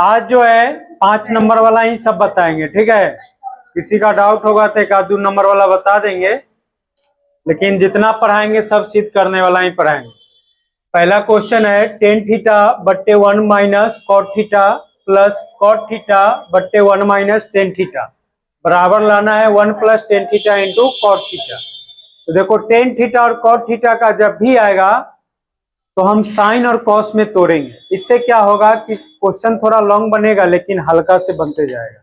आज जो है 5 नंबर वाला ही सब बताएंगे, ठीक है। किसी का डाउट होगा तो 1-2 नंबर वाला बता देंगे, लेकिन जितना पढ़ाएंगे सब सिद्ध करने वाला ही पढ़ाएंगे। पहला क्वेश्चन है टेन थीटा बट्टे 1 minus cot theta plus cot theta बट्टे 1 माइनस टेन थीटा बराबर लाना है 1 plus tan theta into cot theta. तो देखो टेन थीटा और कॉट थीटा का जब भी आएगा तो हम साइन और कॉस में तोड़ेंगे। इससे क्या होगा कि क्वेश्चन थोड़ा लॉन्ग बनेगा लेकिन हल्का से बनते जाएगा।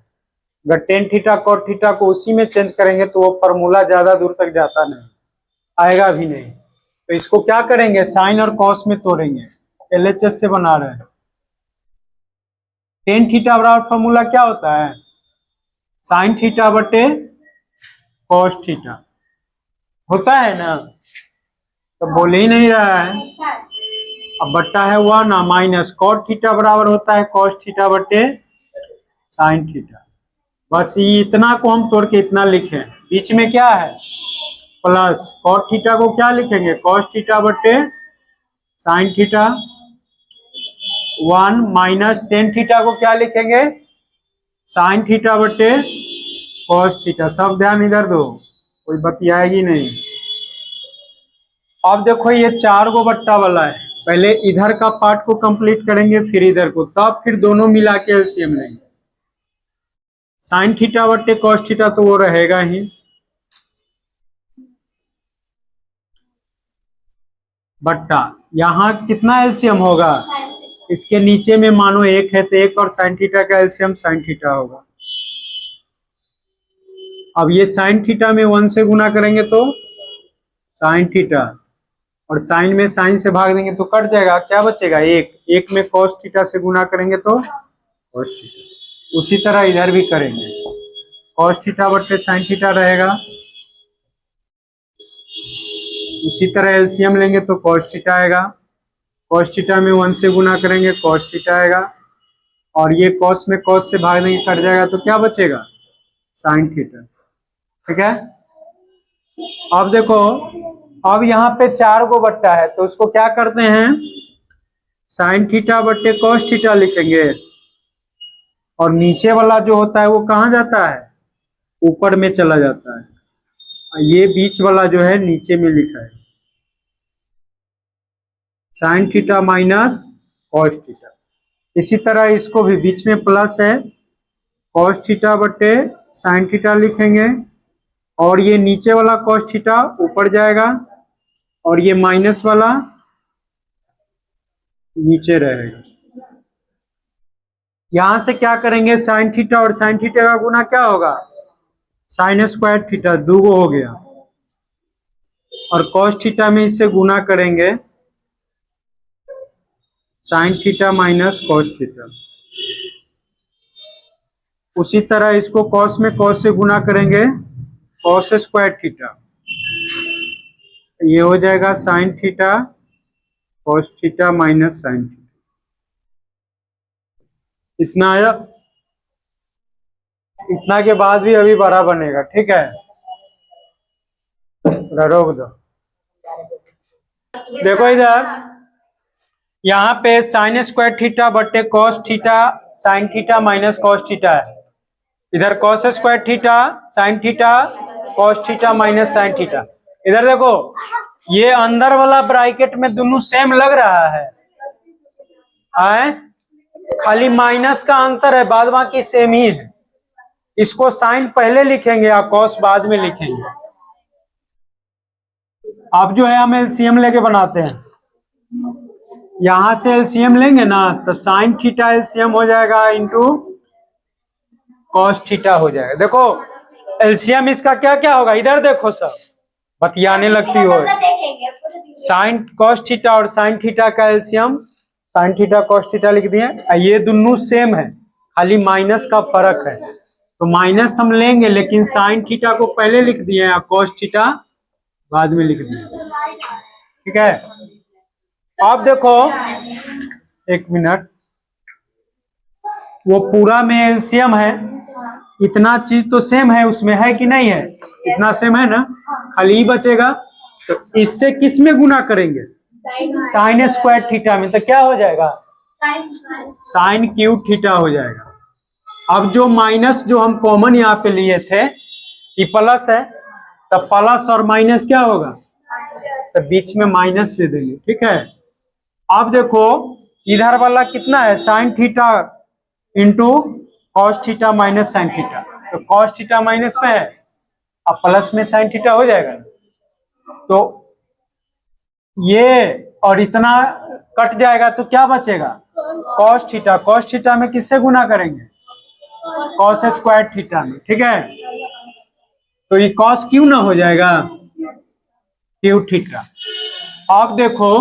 अगर टेन थीटा कॉट थीटा को उसी में चेंज करेंगे तो वो फॉर्मूला ज्यादा दूर तक जाता नहीं, आएगा भी नहीं। तो इसको क्या करेंगे, साइन और कॉस में तोड़ेंगे। LHS से बना रहे हैं। टेन थीटा बराबर फॉर्मूला क्या होता है, साइन थीटा बटे कॉस थीटा होता है ना, तो बोल ही नहीं रहा है। अब बट्टा है 1 माइनस कॉट थीटा बराबर होता है कॉस थीटा बटे साइन थीटा। बस ये इतना को हम तोड़ के इतना लिखे, बीच में क्या है प्लस, कॉट थीटा को क्या लिखेंगे कॉस थीटा बटे sign theta, 1 minus tan theta को क्या लिखेंगे साइन थीटा बटे कॉस थीटा। सब ध्यान इधर दो, कोई बतियाएगी नहीं। अब देखो ये 4 गो बट्टा वाला है, पहले इधर का पार्ट को कंप्लीट करेंगे फिर इधर को, तब फिर दोनों मिला के एलसीएम लेंगे। साइन थीटा बट्टे कॉस थीटा तो वो रहेगा ही, बट्टा यहाँ कितना एलसीएम होगा, इसके नीचे में मानो 1 है तो 1 और साइन थीटा का एलसीएम साइन थीटा होगा। अब ये साइन थीटा में 1 से गुना करेंगे तो साइन थीटा, और साइन में साइन से भाग देंगे तो कट जाएगा, क्या बचेगा 1। 1 में कॉस थीटा से गुना करेंगे तो कॉस थीटा। उसी तरह इधर भी करेंगे, कॉस थीटा बट्टे साइन थीटा रहेगा। उसी तरह एलसीएम लेंगे तो कॉस थीटा आएगा, कॉस थीटा में 1 से गुना करेंगे कॉस थीटा आएगा, और ये कॉस में कॉस से भाग देंगे कट जाएगा तो क्या बचेगा साइन थीटा, ठीक है। अब देखो अब यहाँ पे 4 गो बट्टा है तो उसको क्या करते हैं साइन थीटा बट्टे कॉस थीटा लिखेंगे, और नीचे वाला जो होता है वो कहाँ जाता है ऊपर में चला जाता है, ये बीच वाला जो है नीचे में लिखा है sine theta minus cos theta. इसी तरह इसको भी बीच में प्लस है, कॉस थीटा बट्टे साइन थीटा लिखेंगे, और ये नीचे वाला कॉस थीटा ऊपर जाएगा और ये माइनस वाला नीचे रहेगा। यहां से क्या करेंगे साइन थीटा और साइन थीटा का गुना क्या होगा साइन स्क्वायर थीटा, 2 गो हो गया, और कॉस थीटा में इससे गुना करेंगे sine theta minus cos theta. उसी तरह इसको कॉस में कॉस से गुना करेंगे कॉस स्क्वायर थीटा, ये हो जाएगा sine theta cos theta minus sine theta. इतना आया, इतना के बाद भी अभी बड़ा बनेगा, ठीक है, रोक दो। देखो इधर यहाँ पे साइन स्क्वायर थीटा बट्टे cos theta sine theta minus cos theta है, इधर cos square theta sine theta cos theta minus sine theta. इधर देखो ये अंदर वाला ब्रैकेट में दोनों सेम लग रहा है, खाली माइनस का अंतर है, बाद बाकी सेम ही है। इसको साइन पहले लिखेंगे या कॉस बाद में लिखेंगे। अब जो है हम एलसीएम लेके बनाते हैं, यहां से एलसीएम लेंगे ना तो साइन थीटा एलसीएम हो जाएगा इंटू कॉस थीटा हो जाएगा। देखो एलसीएम इसका क्या क्या होगा, इधर देखो सब बतियाने लगती हो, साइन कॉस थीटा और साइन थीटा का LCM sine theta cos theta लिख दिए, ये दोनों सेम है खाली माइनस का फर्क है, तो माइनस हम लेंगे लेकिन साइन थीटा को पहले लिख दिए और कॉस थीटा बाद में लिख दिए, ठीक है। अब देखो एक मिनट, वो पूरा में एलसीएम है, इतना चीज तो सेम है उसमें, है कि नहीं है, इतना सेम है ना, खाली ही बचेगा। तो इससे किस में गुना करेंगे साइन स्क्वायर थीटा में, तो क्या हो जाएगा साइन क्यू थीटा हो जाएगा। अब जो माइनस जो हम कॉमन यहाँ पे लिए थे ये प्लस है, तब प्लस और माइनस क्या होगा, तो बीच में माइनस दे देंगे, ठीक है। अब देखो इधर वाला कितना है, sign theta into cos theta minus sine theta, तो कॉस थीटा माइनस में है, अब प्लस में साइन थीटा हो जाएगा। तो ये और इतना कट जाएगा तो क्या बचेगा, कॉस थीटा। कॉस थीटा में किससे गुना करेंगे, कॉस स्क्वायर थीटा में, ठीक है। तो ये कॉस क्यू ना हो जाएगा, क्यू थीटा। अब देखो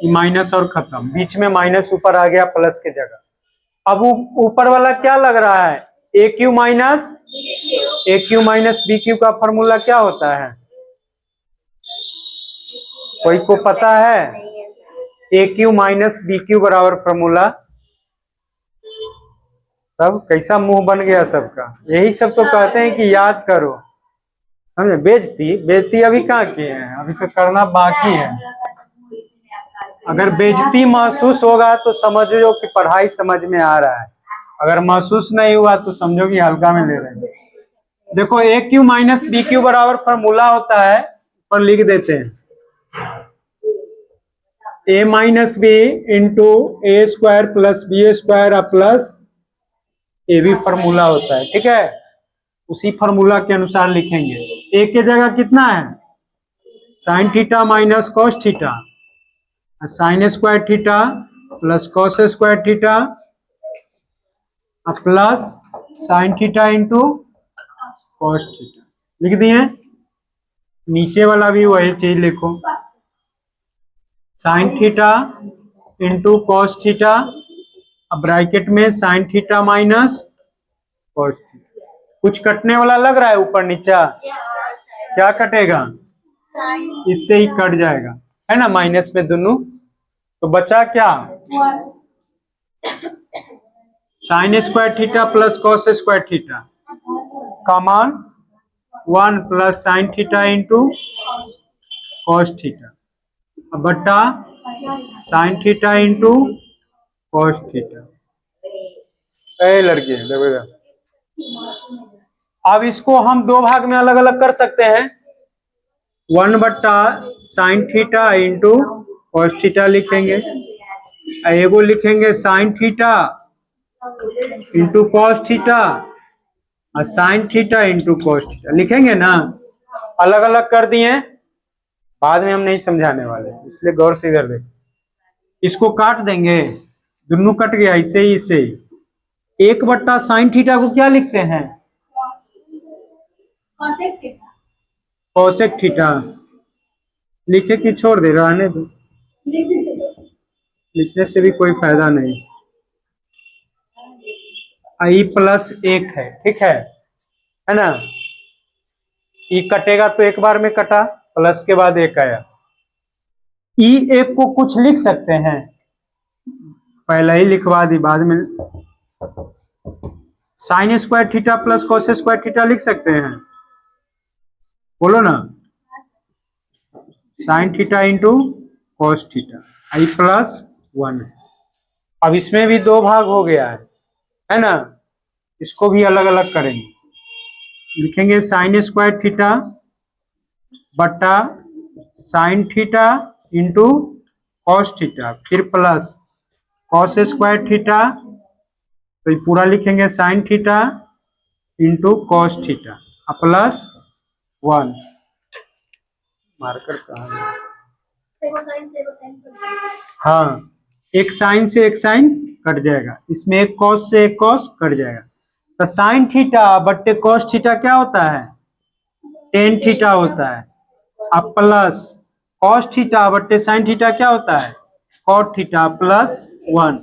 माइनस और खत्म, बीच में माइनस ऊपर आ गया प्लस के जगह। अब ऊपर वाला क्या लग रहा है, a cube minus b cube का फॉर्मूला क्या होता है, कोई को पता है, a cube minus b cube बराबर फॉर्मूला। तब कैसा मुंह बन गया सबका, यही सब तो कहते हैं कि याद करो, समझे। बेइज्जती अभी कहाँ किए हैं, अभी तो करना बाकी है। अगर बेइज्जती महसूस होगा तो समझो कि पढ़ाई समझ में आ रहा है, अगर महसूस नहीं हुआ तो समझो कि हल्का में ले रहे हैं। देखो a cube minus b cube बराबर फॉर्मूला होता है, पर लिख देते हैं a minus b into a square plus B square plus a भी फॉर्मूला होता है, ठीक है। उसी फॉर्मूला के अनुसार लिखेंगे। ए के जगह कितना है, sine theta minus cos theta, sign square theta plus cos square theta plus sine theta into cos theta, लिख दिए। नीचे वाला भी वही चीज लिखो, sign theta into cos theta, अब ब्रैकेट में sine theta minus cos theta. कुछ कटने वाला लग रहा है ऊपर नीचा, क्या कटेगा, इससे ही कट जाएगा, है ना, माइनस में दोनों। तो बचा क्या, sign square theta plus cos square theta का मान 1 plus sine theta into cos theta, अब बट्टा sine theta into cos theta. लड़के देखो, अब इसको हम दो भाग में अलग अलग कर सकते हैं, 1 बट्टा sine theta into cos theta लिखेंगे, एगो लिखेंगे sine theta into cos theta और sine theta into cos theta, लिखेंगे ना। अलग अलग कर दिए, बाद में हम नहीं समझाने वाले, इसलिए गौर से इधर देखो। इसको काट देंगे, दोनों कट गया, इससे ही 1 बट्टा साइन थीटा को क्या लिखते हैं, कोसेक थीटा। लिखे कि छोड़ दे, रहने दो, लिखने से भी कोई फायदा नहीं। आई प्लस 1 है, ठीक है ना। ई कटेगा तो एक बार में कटा, प्लस के बाद 1 आया। ई 1 को कुछ लिख सकते हैं, पहले ही लिखवा दी, बाद में sine square theta plus cos square theta लिख सकते हैं, बोलो ना, sine theta into cos theta, I plus 1। अब इसमें भी दो भाग हो गया है ना, इसको भी अलग अलग करेंगे, लिखेंगे साइन स्क्वायर थीटा बट्टा sine theta into cos theta, फिर प्लस कॉस स्क्वायर थीटा, तो ये पूरा लिखेंगे sine theta into cos theta plus 1। Marker कहाँ है, हाँ, एक साइन से एक साइन कट जाएगा, इसमें एक कॉस से एक कॉस कट जाएगा। तो साइन थीटा बट्टे कॉस थीटा क्या होता है, टेन थीटा होता है, अब प्लस कॉस थीटा बट्टे साइन थीटा क्या होता है, कॉट थीटा प्लस 1।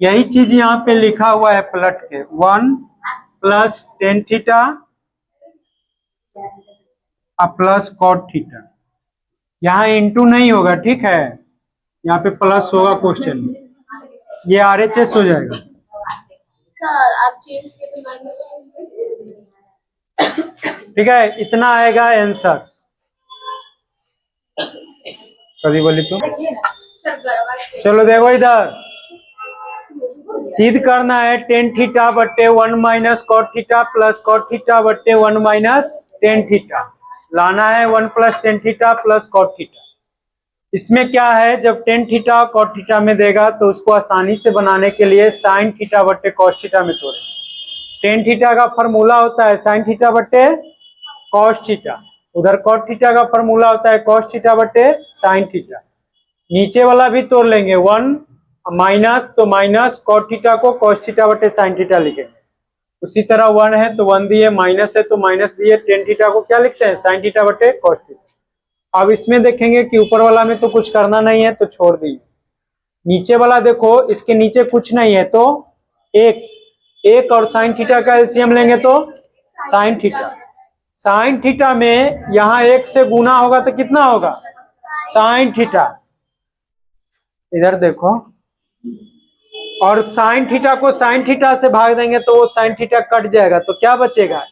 यही चीज यहाँ पे लिखा हुआ है पलट के, 1 plus tan theta plus cot theta. यहाँ इंटू नहीं होगा, ठीक है, यहाँ पे प्लस होगा क्वेश्चन में, ये RHS हो जाएगा। सर आप चेंज के तो माइनस, ठीक है, इतना आएगा आंसर। कभी बोली तो चलो देखो इधर, सिद्ध करना है टेन थीटा बट्टे 1 minus cot theta plus cot theta बट्टे 1 माइनस टेन थीटा। लाना है 1 plus tan theta plus cot theta. इसमें क्या है, जब टेन थीटा कॉट थीटा में देगा तो उसको आसानी से बनाने के लिए साइन थीटा बट्टे कॉस थीटा में तोड़ेंगे। टेन थीटा का फॉर्मूला होता है साइन थीटा बट्टे कॉस थीटा, उधर कॉट थीटा का फॉर्मूला होता है कॉस थीटा बट्टे साइन थीटा। नीचे वाला भी तोड़ लेंगे, 1 माइनस तो माइनस कॉट थीटा को कॉस थीटा बटे साइन थीटा लिखेंगे। उसी तरह 1 है तो 1 दिए, माइनस है तो माइनस दिए, टेन थीटा को क्या लिखते हैं साइन थीटा बटे कॉस थीटा। अब इसमें देखेंगे कि ऊपर वाला में तो कुछ करना नहीं है तो छोड़ दीजिए। नीचे वाला देखो, इसके नीचे कुछ नहीं है तो एक और साइन थीटा का एलसीएम लेंगे तो साइन थीटा। साइन थीटा में यहाँ 1 से गुना होगा तो कितना होगा साइन थीटा, इधर देखो, और साइन थीटा को साइन थीटा से भाग देंगे तो वो साइन थीटा कट जाएगा तो क्या बचेगा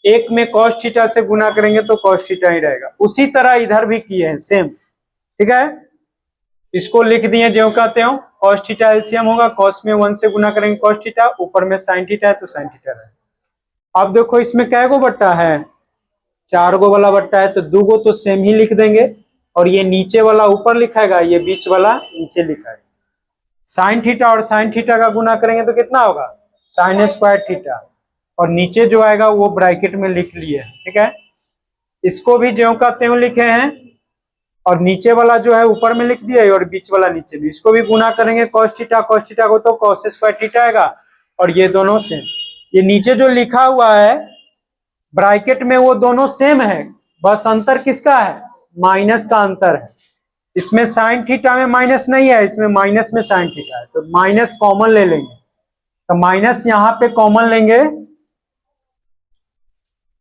एक में कॉस थीटा से गुना करेंगे तो कॉस थीटा ही रहेगा। उसी तरह इधर भी किए हैं सेम, ठीक है। इसको लिख दिए ज्यों का त्यों, कॉस थीटा एलसीएम होगा, कॉस में 1 से गुना करेंगे कॉस थीटा, ऊपर में साइन थीटा है तो साइन थीटा रहेगा। अब देखो इसमें कै गो बट्टा है, 4 गो वाला बट्टा है तो 2 गो तो सेम ही लिख देंगे, और ये नीचे वाला ऊपर लिखाएगा, ये बीच वाला नीचे लिखाएगा। साइन थीटा और साइन थीटा का गुना करेंगे तो कितना होगा साइन स्क्वायर थीटा, और नीचे जो आएगा वो ब्रैकेट में लिख लिए, ठीक है। इसको भी ज्यों का त्यों लिखे हैं, और नीचे वाला जो है ऊपर में लिख दिया और बीच वाला नीचे भी। इसको भी गुना करेंगे कॉस थीटा को तो कॉस स्क्वायर थीटा आएगा, और ये दोनों सेम। ये नीचे जो लिखा हुआ है ब्रैकेट में वो दोनों सेम है, बस अंतर किसका है माइनस का अंतर है। इसमें साइन थीटा में माइनस नहीं है, इसमें माइनस में साइन थीटा है, तो माइनस कॉमन ले लेंगे, तो माइनस यहां पे कॉमन लेंगे,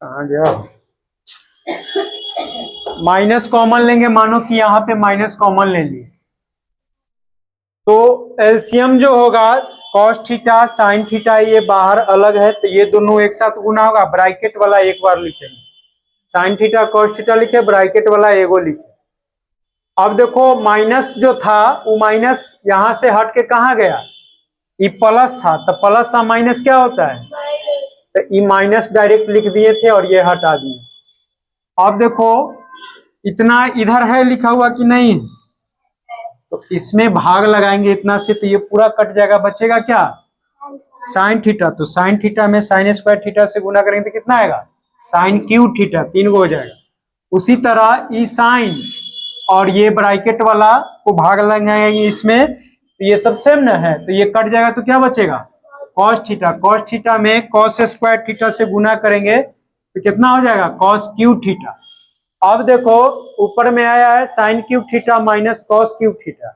कहां गया माइनस कॉमन लेंगे, मानो कि यहां पे माइनस कॉमन ले लिए तो एलसीएम जो होगा कॉस थीटा साइन थीटा, ये बाहर अलग है तो ये दोनों एक साथ गुना होगा। ब्रैकेट वाला एक बार लिखेंगे, साइन थीटा कॉस थीटा लिखे, ब्रैकेट वाला एगो लिखे। अब देखो माइनस जो था वो माइनस यहां से हट के कहा गया, ये प्लस था, तो प्लस और माइनस क्या होता है, तो ये माइनस डायरेक्ट लिख दिए थे और ये हटा दिए। अब देखो इतना इधर है लिखा हुआ कि नहीं, तो इसमें भाग लगाएंगे इतना से तो ये पूरा कट जाएगा, बचेगा क्या साइन थीटा, तो साइन थीटा में साइन स्क्वायर थीटा से गुना करेंगे तो कितना आएगा साइन क्यूब थीटा, 3 गो हो जाएगा। उसी तरह ई साइन और ये ब्रैकेट वाला को भाग लगाएंगे इसमें, तो ये सब सेम न है तो ये कट जाएगा तो क्या बचेगा कॉस थीटा। कॉस थीटा में कॉस स्क्वायर थीटा से गुना करेंगे तो कितना हो जाएगा कॉस क्यूब थीटा। अब देखो ऊपर में आया है sine cube theta minus cos cube theta,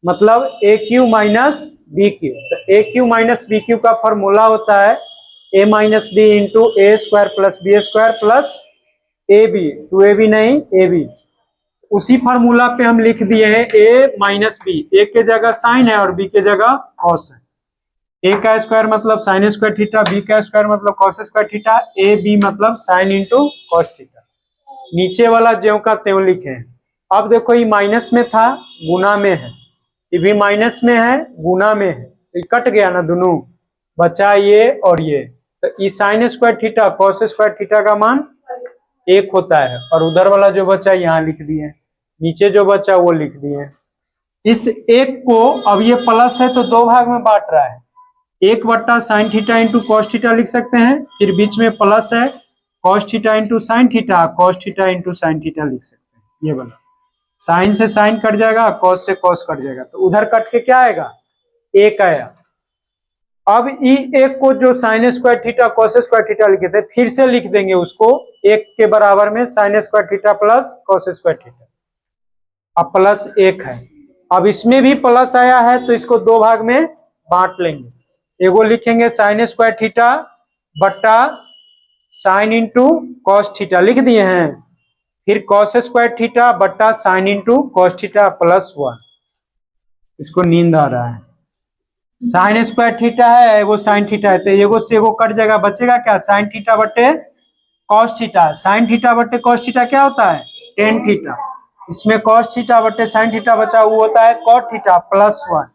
मतलब a cube minus b cube. तो a cube minus b cube का फॉर्मूला होता है a minus b into a square plus B square plus a b, 2ab नहीं A B. उसी formula पे हम लिख दिए हैं ए माइनस बी, ए के जगह साइन है और बी के जगह कॉस है। ए का स्क्वायर मतलब साइन स्क्वायर थीटा, बी का स्क्वायर मतलब cos square theta, A B मतलब साइन इंटू कॉस थीटा। नीचे वाला ज्यों का त्यों लिखे। अब देखो ये माइनस में था गुना में है, ये भी माइनस में है गुना में है, तो ये कट गया ना दोनों, बचा ये और ये। तो ये sign square theta cos square theta का मान 1 होता है, और उधर वाला जो बचा यहाँ लिख दिए, नीचे जो बचा वो लिख दिए। इस 1 को अब ये प्लस है तो 2 भाग में बांट रहा है, 1 बट्टा sine theta into cos theta लिख सकते हैं, फिर बीच में प्लस है cos theta into sine theta, cos theta into sine theta लिख सकते हैं। ये वाला साइन से साइन कट जाएगा, कॉस से कॉस कट जाएगा, तो उधर कट के क्या आएगा 1 आया। अब ई 1 को जो sign square theta cos square theta लिखे थे फिर से लिख देंगे उसको 1 के बराबर में sine square theta plus cos square theta, अब प्लस 1 है। अब इसमें भी प्लस आया है तो इसको 2 भाग में बांट लेंगे, एगो लिखेंगे साइन स्क्वायर थीटा बट्टा साइन इंटू कॉस थीटा लिख दिए हैं, फिर कॉस स्क्वायर थीटा बट्टा sign into cos theta plus 1। इसको नींद आ रहा है, साइन स्क्वायर थीटा है एगो साइन थीटा है, तो एगो से एगो कट जाएगा, बचेगा क्या साइन थीटा बट्टे कॉस थीटा। साइन थीटा बट्टे कॉस थीटा क्या होता है टेन थीटा, इसमें कॉस थीटा बट्टे साइन थीटा बचा वो होता है कॉट थीटा प्लस 1।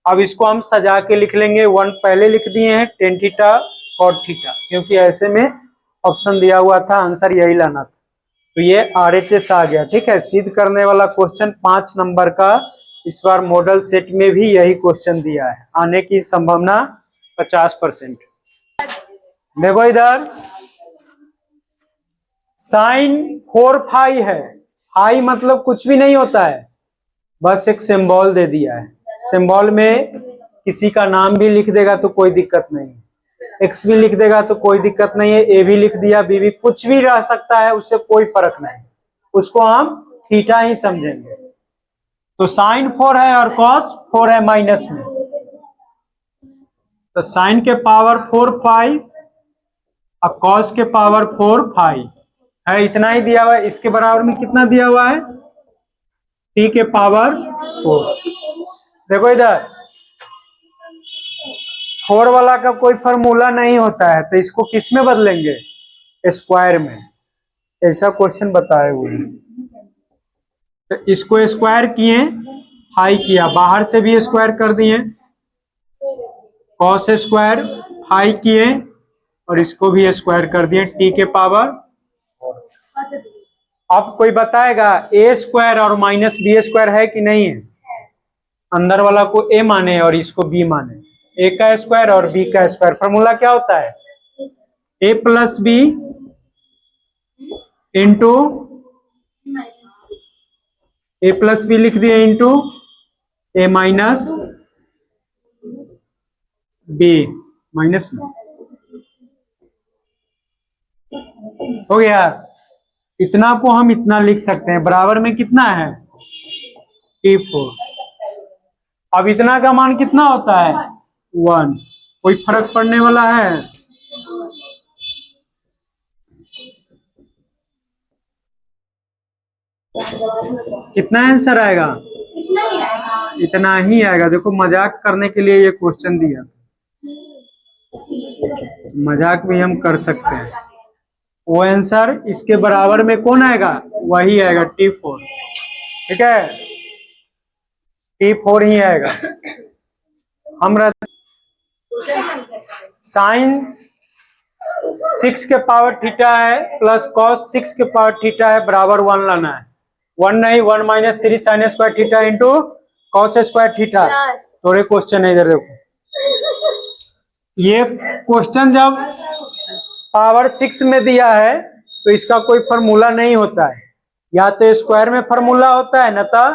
अब इसको हम सजा के लिख लेंगे। 1 पहले लिख दिए हैं, टेन थीटा कॉट थीटा, क्योंकि ऐसे में ऑप्शन दिया हुआ था, आंसर यही लाना था। तो ये RHS आ गया। ठीक है, सिद्ध करने वाला क्वेश्चन 5 नंबर का, इस बार मॉडल सेट में भी यही क्वेश्चन दिया है, आने की संभावना 50%। देखो इधर साइन 4 फाई है, फाई मतलब कुछ भी नहीं होता है, बस एक सिंबल दे दिया है। सिंबल में किसी का नाम भी लिख देगा तो कोई दिक्कत नहीं है, एक्स भी लिख देगा तो कोई दिक्कत नहीं है, ए भी लिख दिया, बी भी, कुछ भी रह सकता है, उससे कोई फर्क नहीं, उसको हम थीटा ही समझेंगे। तो साइन 4 है और कॉस 4 है माइनस में, तो साइन के पावर 4 फाई और कॉस के पावर 4 फाई है, इतना ही दिया हुआ है। इसके बराबर में कितना दिया हुआ है, टी के पावर 4। देखो इधर 4 वाला का कोई फॉर्मूला नहीं होता है, तो इसको किस में बदलेंगे, स्क्वायर में। ऐसा क्वेश्चन बताए हुए हैं, तो इसको स्क्वायर किए, फाई किया, बाहर से भी स्क्वायर कर दिए, कॉस स्क्वायर फाई किए और इसको भी स्क्वायर कर दिए, टी के पावर। अब कोई बताएगा ए स्क्वायर और माइनस बी स्क्वायर है कि नहीं है, अंदर वाला को ए माने और इसको बी माने, ए का स्क्वायर और बी का स्क्वायर। फॉर्मूला क्या होता है, a plus b into, A plus B लिख दिए इंटू ए माइनस बी माइनस में, हो गया। इतना को हम इतना लिख सकते हैं, बराबर में कितना है T4। अब इतना का मान कितना होता है 1, कोई फर्क पड़ने वाला है, कितना आंसर आएगा, इतना ही आएगा। देखो मजाक करने के लिए ये क्वेश्चन दिया, मजाक भी हम कर सकते हैं। वो आंसर इसके बराबर में कौन आएगा, वही आएगा T4। ठीक है, T4 ही आएगा। हम साइन 6 के पावर थीटा है प्लस कॉस 6 के पावर थीटा है, बराबर 1 लाना है। 1 नहीं, 1 minus 3 sign square theta into cos square theta. थोड़े क्वेश्चन है इधर देखो, ये क्वेश्चन जब पावर 6 में दिया है तो इसका कोई फॉर्मूला नहीं होता है, या तो स्क्वायर में फॉर्मूला होता है, न तो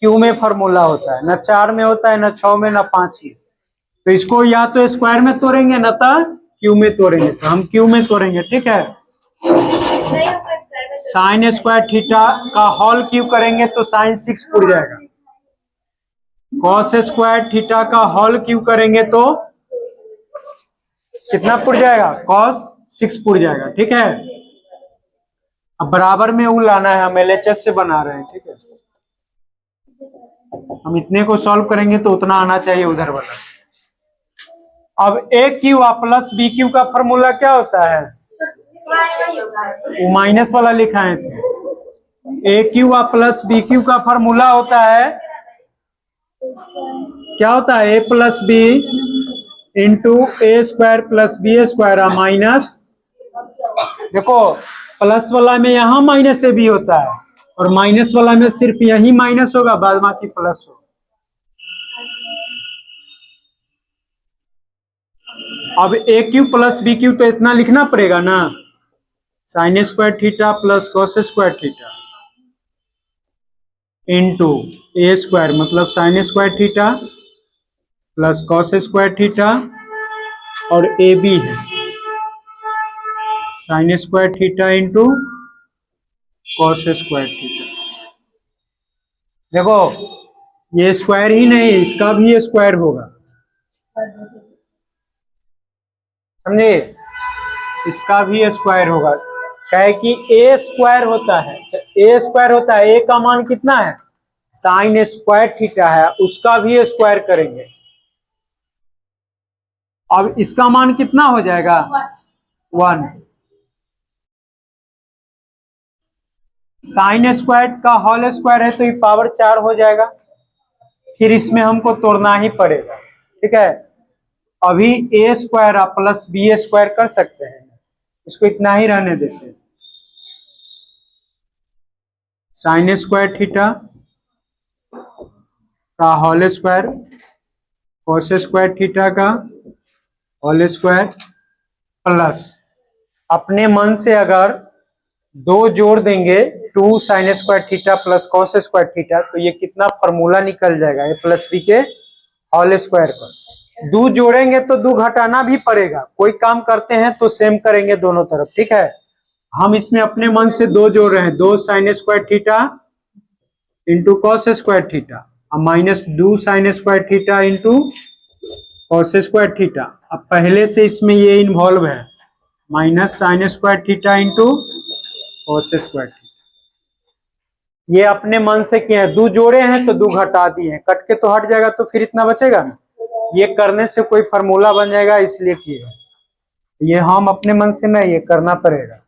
क्यू में फॉर्मूला होता है, न 4 में होता है, न 6 में, न 5 में। तो इसको या तो स्क्वायर में तोड़ेंगे न तो क्यू में तोड़ेंगे, तो हम क्यू में तोड़ेंगे। ठीक है, साइन स्क्वायर थीटा का होल क्यू करेंगे तो साइन 6 पुर जाएगा, कॉस स्क्वायर थीटा का होल क्यू करेंगे तो कितना पुर जाएगा, कॉस 6 पुर जाएगा। ठीक है, अब बराबर में वो लाना है, हम LHS से बना रहे हैं। ठीक है, हम इतने को सॉल्व करेंगे तो उतना आना चाहिए उधर वाला। अब a cube plus b cube का फॉर्मूला क्या होता है, वो माइनस वाला लिखा है, a cube plus b cube का फॉर्मूला होता है, क्या होता है, a plus b into a square plus B square minus, देखो प्लस वाला में यहां माइनस ए बी होता है और माइनस वाला में सिर्फ यही माइनस होगा, बाद बाकी प्लस होगा। अब a cube plus b cube तो इतना लिखना पड़ेगा ना, sine square theta plus cos square theta into a square मतलब sine square theta plus cos square theta, और ए बी है sine square theta into cos square theta. देखो ये स्क्वायर ही नहीं, इसका भी स्क्वायर होगा, समझे, इसका भी स्क्वायर होगा, क्या है कि ए स्क्वायर होता है, तो ए स्क्वायर होता है, ए का मान कितना है, साइन स्क्वायर थीटा है, उसका भी स्क्वायर करेंगे। अब इसका मान कितना हो जाएगा 1, साइन स्क्वायर का होल स्क्वायर है तो ये पावर 4 हो जाएगा। फिर इसमें हमको तोड़ना ही पड़ेगा, ठीक है। अभी ए स्क्वायर आप प्लस बी स्क्वायर कर सकते हैं, इसको इतना ही रहने देते हैं। साइन स्क्वायर थीटा का whole square cos square theta का होल स्क्वायर प्लस अपने मन से अगर दो जोड़ देंगे 2 sine square theta plus cos square theta, तो ये कितना फॉर्मूला निकल जाएगा, ए प्लस बी के होल स्क्वायर का। दो जोड़ेंगे तो दो घटाना भी पड़ेगा, कोई काम करते हैं तो सेम करेंगे दोनों तरफ, ठीक है। हम इसमें अपने मन से दो जोड़ रहे हैं, 2 sine square theta into cos square theta minus 2 sine square theta into cos square theta. अब पहले से इसमें ये इन्वॉल्व है, minus sine square theta into cos square theta. ये अपने मन से किए हैं, दो जोड़े हैं तो दो घटा दिए हैं, कट के तो हट जाएगा तो फिर इतना बचेगा ना, ये करने से कोई फार्मूला बन जाएगा इसलिए किए। ये हम अपने मन से नहीं, ये करना पड़ेगा।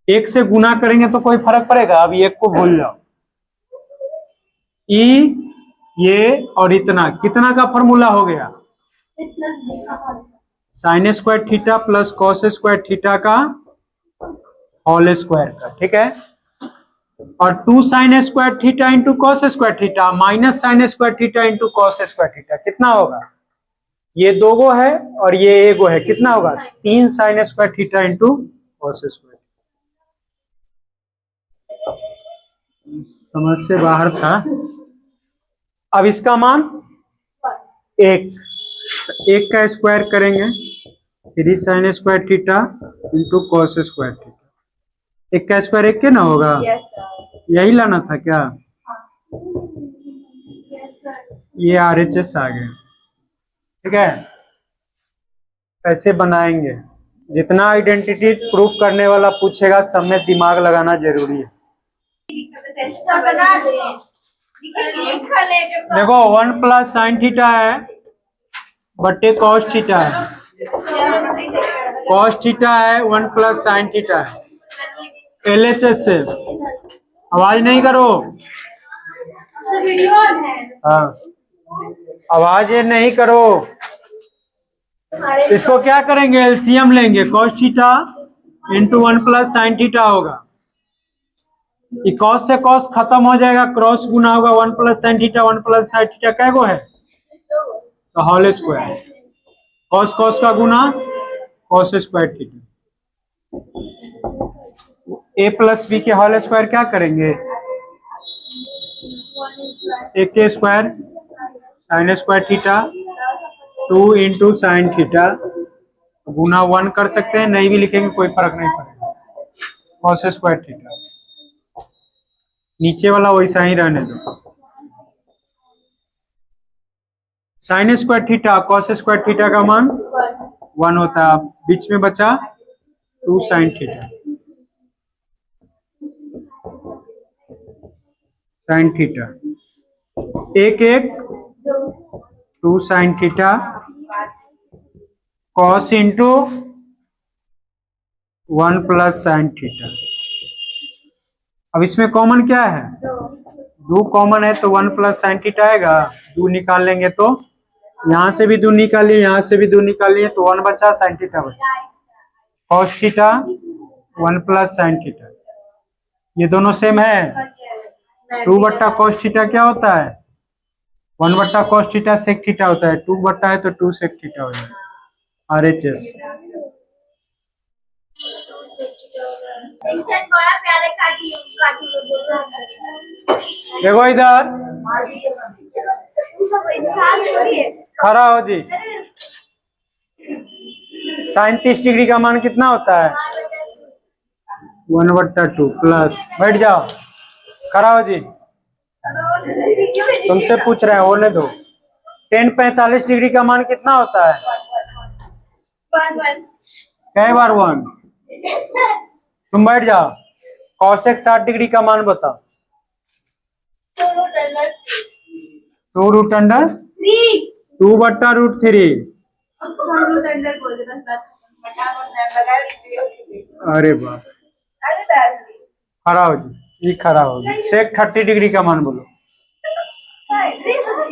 एक से गुना करेंगे तो कोई फर्क पड़ेगा, अब एक को भूल जाओ। ई ये और इतना कितना का फॉर्मूला हो गया, sign square theta plus cos square theta का होल स्क्वायर का, ठीक है। और 2 sine square theta into cos square theta minus sine square theta into cos square theta कितना होगा, ये दो गो है और ये एक गो है, कितना होगा 3 sign square theta into cos square. समझ से बाहर था। अब इसका मान एक का स्क्वायर करेंगे 3 sign square theta into cos square theta. एक का स्क्वायर एक के ना होगा, यही लाना था क्या, ये RHS आ गया, ठीक है। कैसे बनाएंगे, जितना आइडेंटिटी प्रूफ करने वाला पूछेगा सब में दिमाग लगाना जरूरी है। देखो 1 प्लस साइन थीटा है बट्टे कॉस थीटा है, कॉस थीटा है 1 प्लस साइन थीटा है, LHS से आवाज नहीं करो, हाँ आवाज ये नहीं करो। इसको क्या करेंगे, एलसीएम लेंगे, cos theta into 1 plus sine theta होगा, कॉस से कॉस खत्म हो जाएगा, क्रॉस गुना होगा 1 plus sine theta 1 plus sine theta क्या गो है, तो होल स्क्वायर, कॉस कॉस का गुना cos square theta. A plus B के होल स्क्वायर क्या करेंगे, एक के square sine square theta 2 into sine theta गुना 1 कर सकते हैं, नहीं भी लिखेंगे कोई फर्क नहीं पड़ेगा, कॉस स्क्वायर थीटा। नीचे वाला वैसा ही रहने दो, sign square theta cos square theta का मान 1 होता है, बीच में बचा 2 साइन थीटा, साइन थीटा एक 2 sine theta cos into 1 plus sine theta. अब इसमें कॉमन क्या है, 2 कॉमन है तो 1 प्लस साइन थीटा आएगा, 2 निकाल लेंगे तो यहां से भी 2 निकालिए, यहां से भी 2 निकालिए तो 1 बचा, साइन थीटा बचा, cos theta 1 plus sine theta, ये दोनों सेम है। 2 बट्टा कॉस थीटा क्या होता है, 1 बट्टा कॉस थीटा सेक थीटा होता है, 2 बट्टा है तो 2 सेक थीटा हो जाएगा, RHS। देखो इधर खड़ा हो जी, साइन 30 डिग्री का मान कितना होता है 1/2 प्लस, बैठ जाओ, खड़ा हो जी, तुमसे पूछ रहे हैं होने दो। tan 45 डिग्री का मान कितना होता है, कई बार 1, तुम बैठ जाओ। cosec 60 डिग्री का मान बताओ, 2√3। अरे बाप, खड़ा हो जी, ये खड़ा हो जी। सेक 30 डिग्री का मान बोलो,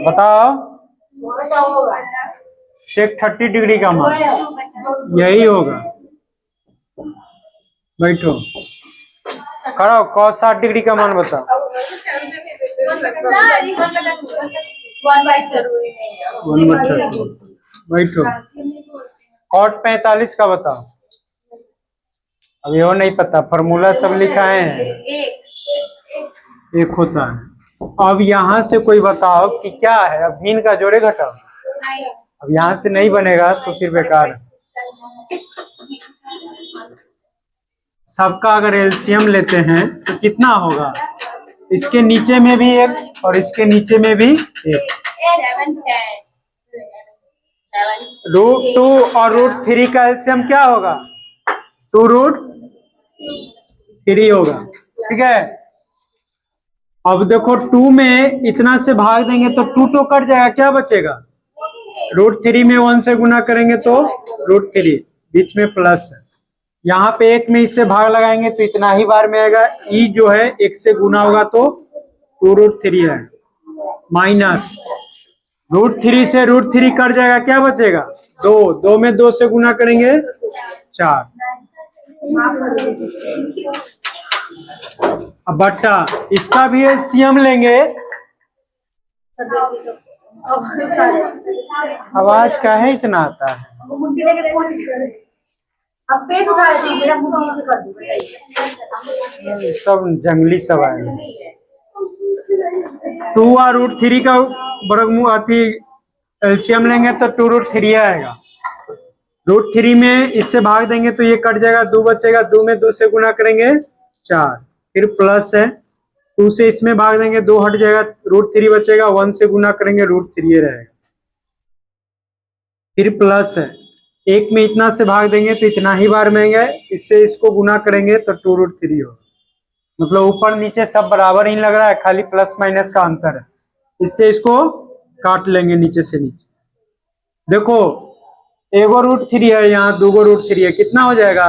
बताओ सेक 30 डिग्री का मान यही होगा। बैठो, करो cos 60 डिग्री का मान बताओ। 1/30। बैठो, cot 45 का बताओ। अभी वो नहीं पता, फॉर्मूला सब लिखा है, एक होता है। अब यहाँ से कोई बताओ कि क्या है, अब भिन्न का जोड़े घटाओ। अब यहाँ से नहीं बनेगा तो फिर बेकार है। सबका अगर एलसीएम लेते हैं तो कितना होगा, इसके नीचे में भी एक और इसके नीचे में भी एक। √2 और √3 का एलसीएम क्या होगा, 2√3 होगा। ठीक है, अब देखो 2 में इतना से भाग देंगे तो 2 तो कट जाएगा, क्या बचेगा, √3 में 1 से गुना करेंगे तो √3, बीच में प्लस है। यहाँ पे 1 में इससे भाग लगाएंगे तो इतना ही बार में आएगा, ई जो है 1 से गुना होगा तो 2√3 है, माइनस √3 से √3 कट जाएगा, क्या बचेगा, 2 में 2 से गुना करेंगे 4। अब बट्टा इसका भी एलसीएम लेंगे। आवाज काहे इतना आता है, अब पेट उठा रही थी, मेरा मुंह से कर दूं, बताइए। सब जंगली सब आए। 2 और √3 का वर्गमूल अति एलसीएम लेंगे तो 2√3 आएगा। √3 में इससे भाग देंगे तो ये कट जाएगा, 2 बचेगा, 2 में 2 से गुना करेंगे 4, फिर प्लस है, 2 से इसमें भाग देंगे 2 हट जाएगा, √3 बचेगा, 1 से गुना करेंगे √3 रहेगा, फिर प्लस है, 1 में इतना से भाग देंगे तो इतना ही बार में आएगा, इससे इसको गुना करेंगे तो 2√3 होगा। मतलब ऊपर नीचे सब बराबर ही लग रहा है, खाली प्लस माइनस का अंतर है। इससे इसको काट लेंगे नीचे से नीचे। देखो एगो √3 है, यहाँ 2 √3 है, कितना हो जाएगा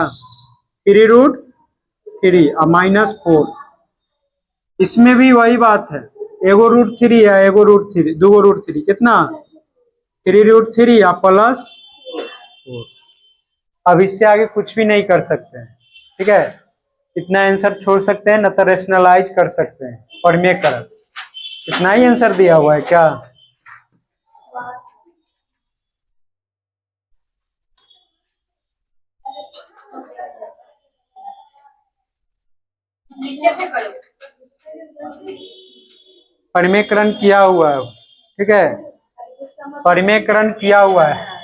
3√3 और -4। इसमें भी वही बात है, एगो √3 है, एगो √3, 2 √3 कितना 3√3 या प्लस 4। अब इससे आगे कुछ भी नहीं कर सकते हैं। ठीक है, इतना आंसर छोड़ सकते हैं, न तो रेशनलाइज कर सकते हैं, परिमेयकरण। इतना ही आंसर दिया हुआ है क्या, परिमेयकरण किया हुआ है। ठीक है, परिमेयकरण किया हुआ है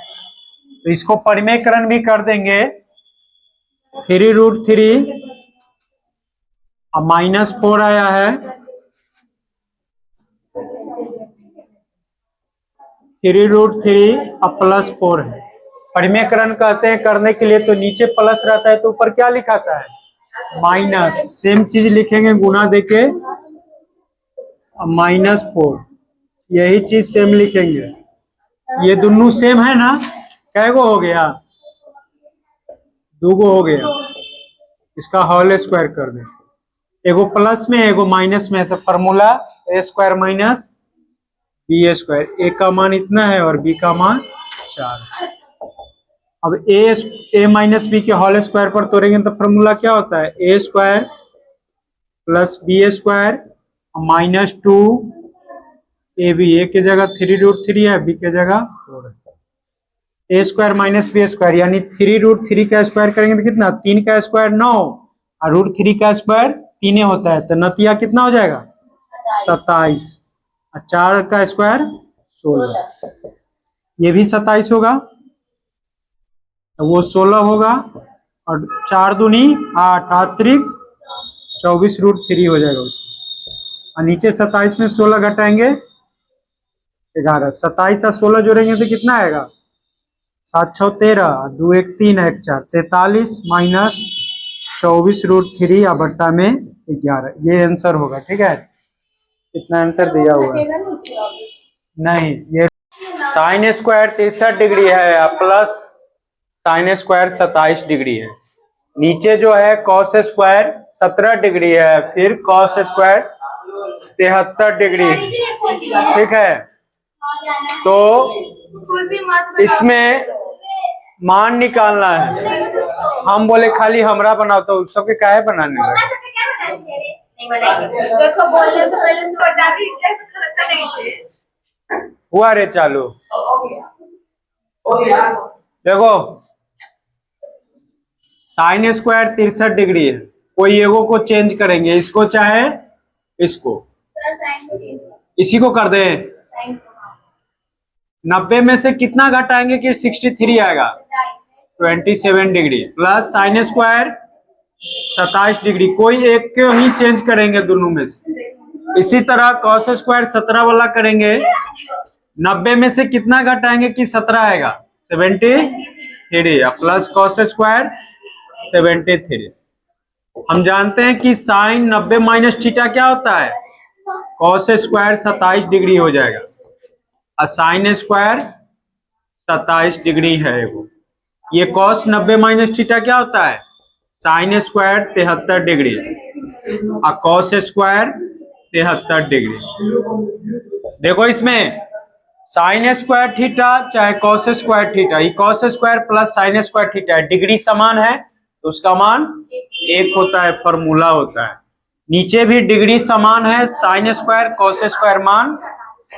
तो इसको परिमेयकरण भी कर देंगे। 3√3 और -4 आया है, 3√3 और +4 है। परिमेयकरण कहते हैं करने के लिए तो नीचे प्लस रहता है तो ऊपर क्या लिखाता है माइनस, सेम चीज लिखेंगे गुना देके -4, यही चीज सेम लिखेंगे। ये दोनों सेम है ना, कैगो हो गया, 2 हो गया, इसका होल स्क्वायर कर दे, एगो प्लस में एगो माइनस में है तो फॉर्मूला a² - b²। ए का मान इतना है और बी का मान 4। अब a - b के होल स्क्वायर पर तोड़ेंगे तो फॉर्मूला क्या होता है, a² + b² -2 ab। a की जगह 3√3 है, b की जगह 4 है। a² - b² यानी 3√3 का स्क्वायर करेंगे तो कितना, 3 का स्क्वायर 9 और √3 का स्क्वायर 3 होता है, तो नतिया कितना हो जाएगा 27 और 4 का स्क्वायर 16, ये भी 27 होगा तो वो 16 होगा और 4 दूनी 8, 8 त्रिक 24 √3 हो जाएगा उसको। और नीचे 27 में 16 घटाएंगे 11, 27 और 16 जोड़ेंगे तो कितना आएगा 7 6 13, 2 1 3 1 4, 43 माइनस 24 √3 और बट्टा में 11, ये आंसर होगा। ठीक है, इतना आंसर दिया हुआ है। नहीं, ये sin² 63 डिग्री है प्लस sin² 27 डिग्री है। नीचे जो है cos² 17 डिग्री है, फिर cos² 73 डिग्री। ठीक है, तो इसमें मान निकालना है। हम बोले खाली हमरा बनाओ, तो सबके काहे बनाने लगे? देखो बोलने से पहले नहीं थे। हुआ रे चालू। देखो साइन स्क्वायर 63 डिग्री है, कोई एगो को चेंज करेंगे, इसको चाहे इसको, इसी को कर दे। 90 में से कितना घटाएंगे कि 63 आएगा? 27 degree plus sine square 27 degree, कोई एक को ही चेंज करेंगे दोनों में से। इसी तरह कॉस स्क्वायर 17 वाला करेंगे, 90 में से कितना घटाएंगे कि 17 आएगा? 73 प्लस कॉस स्क्वायर 73। हम जानते हैं कि साइन 90 माइनस थीटा क्या होता है? कॉस स्क्वायर 27 डिग्री हो जाएगा, और साइन स्क्वायर 27 डिग्री है वो। ये कॉस 90 माइनस थीटा क्या होता है? साइन स्क्वायर 73 डिग्री और कॉस स्क्वायर 73 डिग्री। देखो इसमें साइन स्क्वायर थीटा चाहे कॉस स्क्वायर थीटा, ये cos square plus sine square theta, degree समान है तो उसका मान 1 होता है, फॉर्मूला होता है। नीचे भी डिग्री समान है, साइन स्क्वायर कॉस स्क्वायर मान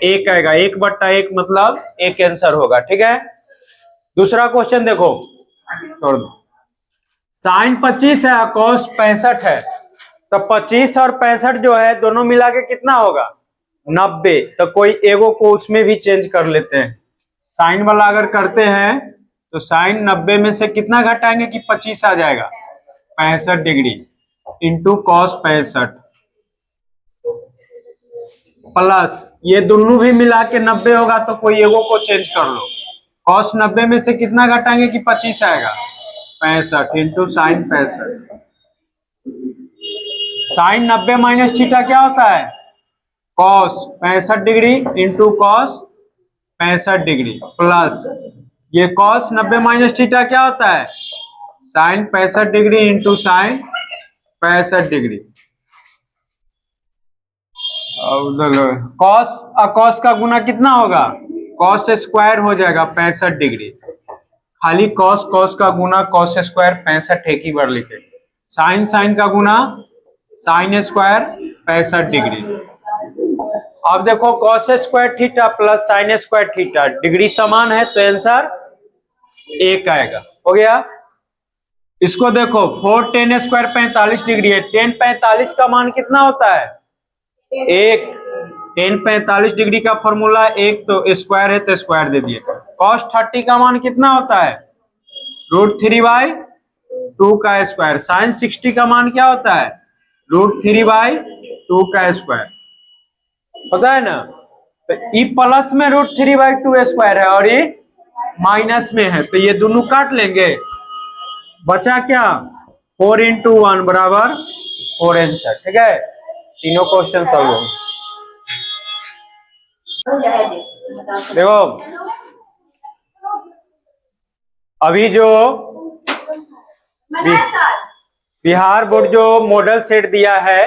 1 आएगा, 1/1 मतलब 1 आंसर होगा। ठीक है, दूसरा क्वेश्चन देखो, छोड़ दो। साइन 25 है, कॉस 65 है, तो 25 और 65 जो है दोनों मिला के कितना होगा? 90। तो कोई एगो को उसमें भी चेंज कर लेते हैं। साइन वाला अगर करते हैं तो साइन 90 में से कितना घटाएंगे कि 25 आ जाएगा? 65 डिग्री इंटू कॉस 65 प्लस ये दोनों भी मिला के 90 होगा, तो कोई एगो को चेंज कर लो। कॉस 90 में से कितना घटाएंगे कि 25 आएगा? 65 into sine 65। Sine 90 minus theta क्या होता है? Cos 65 degree into cos 65 degree plus ये कॉस 90 माइनस थीटा क्या होता है? Sine 65 degree into sine 65 degree. Cos और कॉस का गुना कितना होगा? कॉस स्क्वायर हो जाएगा 65 डिग्री। खाली कॉस कॉस का गुना कॉस स्क्वायर 65 एक ही बार लिखे। साइन साइन का गुना साइन स्क्वायर 65 डिग्री। अब देखो cos square theta plus sine square theta, degree समान है तो आंसर 1 आएगा। हो गया। इसको देखो 4 tan स्क्वायर 45 डिग्री है, tan 45 का मान कितना होता है? 1। tan 45 डिग्री का फॉर्मूला 1, तो स्क्वायर है तो स्क्वायर दे दिए। cos 30 का मान कितना होता है? √3/2 का स्क्वायर। साइन 60 का मान क्या होता है? √3/2 का स्क्वायर। पता है ना? तो ई प्लस में √3/2 स्क्वायर है और ये माइनस में है, तो ये दोनों काट लेंगे, बचा क्या? 4 × 1 बराबर 4 आंसर। ठीक है, तीनों क्वेश्चन सॉल्व हो। देखो अभी जो बिहार बोर्ड जो मॉडल सेट दिया है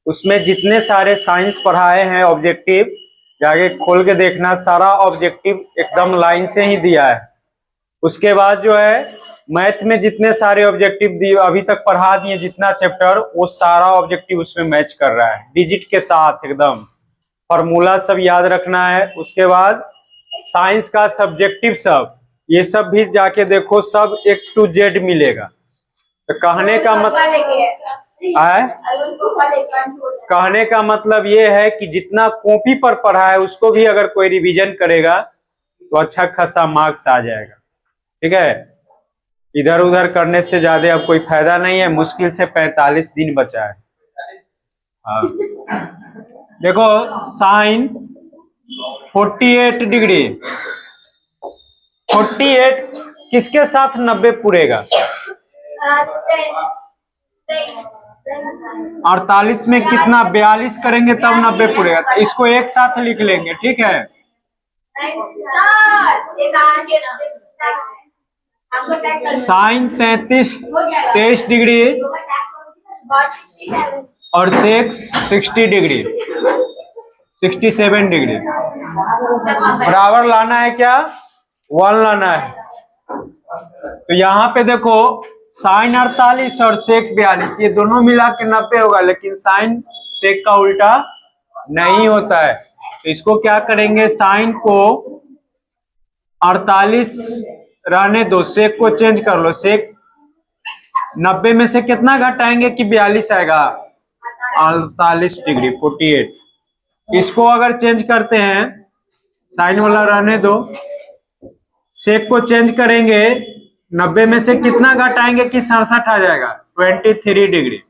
उसमें जितने सारे साइंस पढ़ाए हैं ऑब्जेक्टिव, जाके खोल के देखना, सारा ऑब्जेक्टिव एकदम लाइन से ही दिया है। उसके बाद जो है मैथ में जितने सारे ऑब्जेक्टिव दिए अभी तक पढ़ा दिए, जितना चैप्टर, वो सारा ऑब्जेक्टिव उसमें मैच कर रहा है, डिजिट के साथ एकदम। फॉर्मूला सब याद रखना है। उसके बाद साइंस का सब्जेक्टिव सब, ये सब भी जाके देखो, सब A to Z मिलेगा। तो कहने का मतलब ये है कि जितना कॉपी पर पढ़ा है उसको भी अगर कोई रिवीजन करेगा तो अच्छा खासा मार्क्स आ जाएगा। ठीक है, इधर उधर करने से ज्यादा अब कोई फायदा नहीं है। मुश्किल से 45 दिन बचा है। हाँ देखो साइन 48 डिग्री, 48 किसके साथ 90 पूरेगा? 48 में कितना? 42 करेंगे तब 90 पूरेगा, तो इसको एक साथ लिख लेंगे। ठीक है, साइन 23 डिग्री और सेक्स 60 डिग्री, 67 डिग्री। बराबर लाना है क्या, 1 लाना है। तो यहाँ पे देखो साइन 48 और सेक 42 ये दोनों मिला के 90 होगा, लेकिन साइन सेक का उल्टा नहीं होता है। तो इसको क्या करेंगे, साइन को 48 रहने दो, सेक को चेंज कर लो। सेक 90 में से कितना घटाएंगे कि 42 आएगा, 48 डिग्री 48। इसको अगर चेंज करते हैं, साइन वाला रहने दो, सेक को चेंज करेंगे, 90 में से कितना घटाएंगे कि 67 आ जाएगा, 23 डिग्री।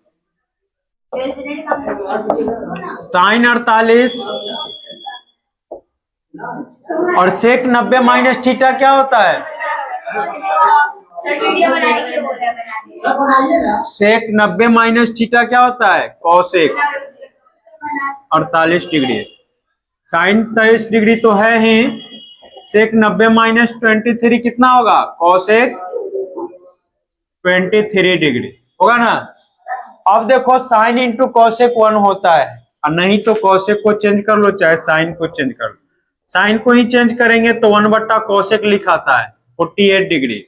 साइन 48 और सेक 90 माइनस थीटा क्या होता है, सेक 90 माइनस थीटा क्या होता है, कॉसेक 48 डिग्री। साइन 23 डिग्री तो है ही, सेक 90 माइनस 23 कितना होगा, कॉसेक 23 डिग्री होगा ना। अब देखो साइन इंटू कॉसेक 1 होता है, और नहीं तो कॉसेक को चेंज कर लो, चाहे साइन को चेंज कर लो। साइन को ही चेंज करेंगे तो 1 बट्टा कॉसेक लिखाता है 48 डिग्री,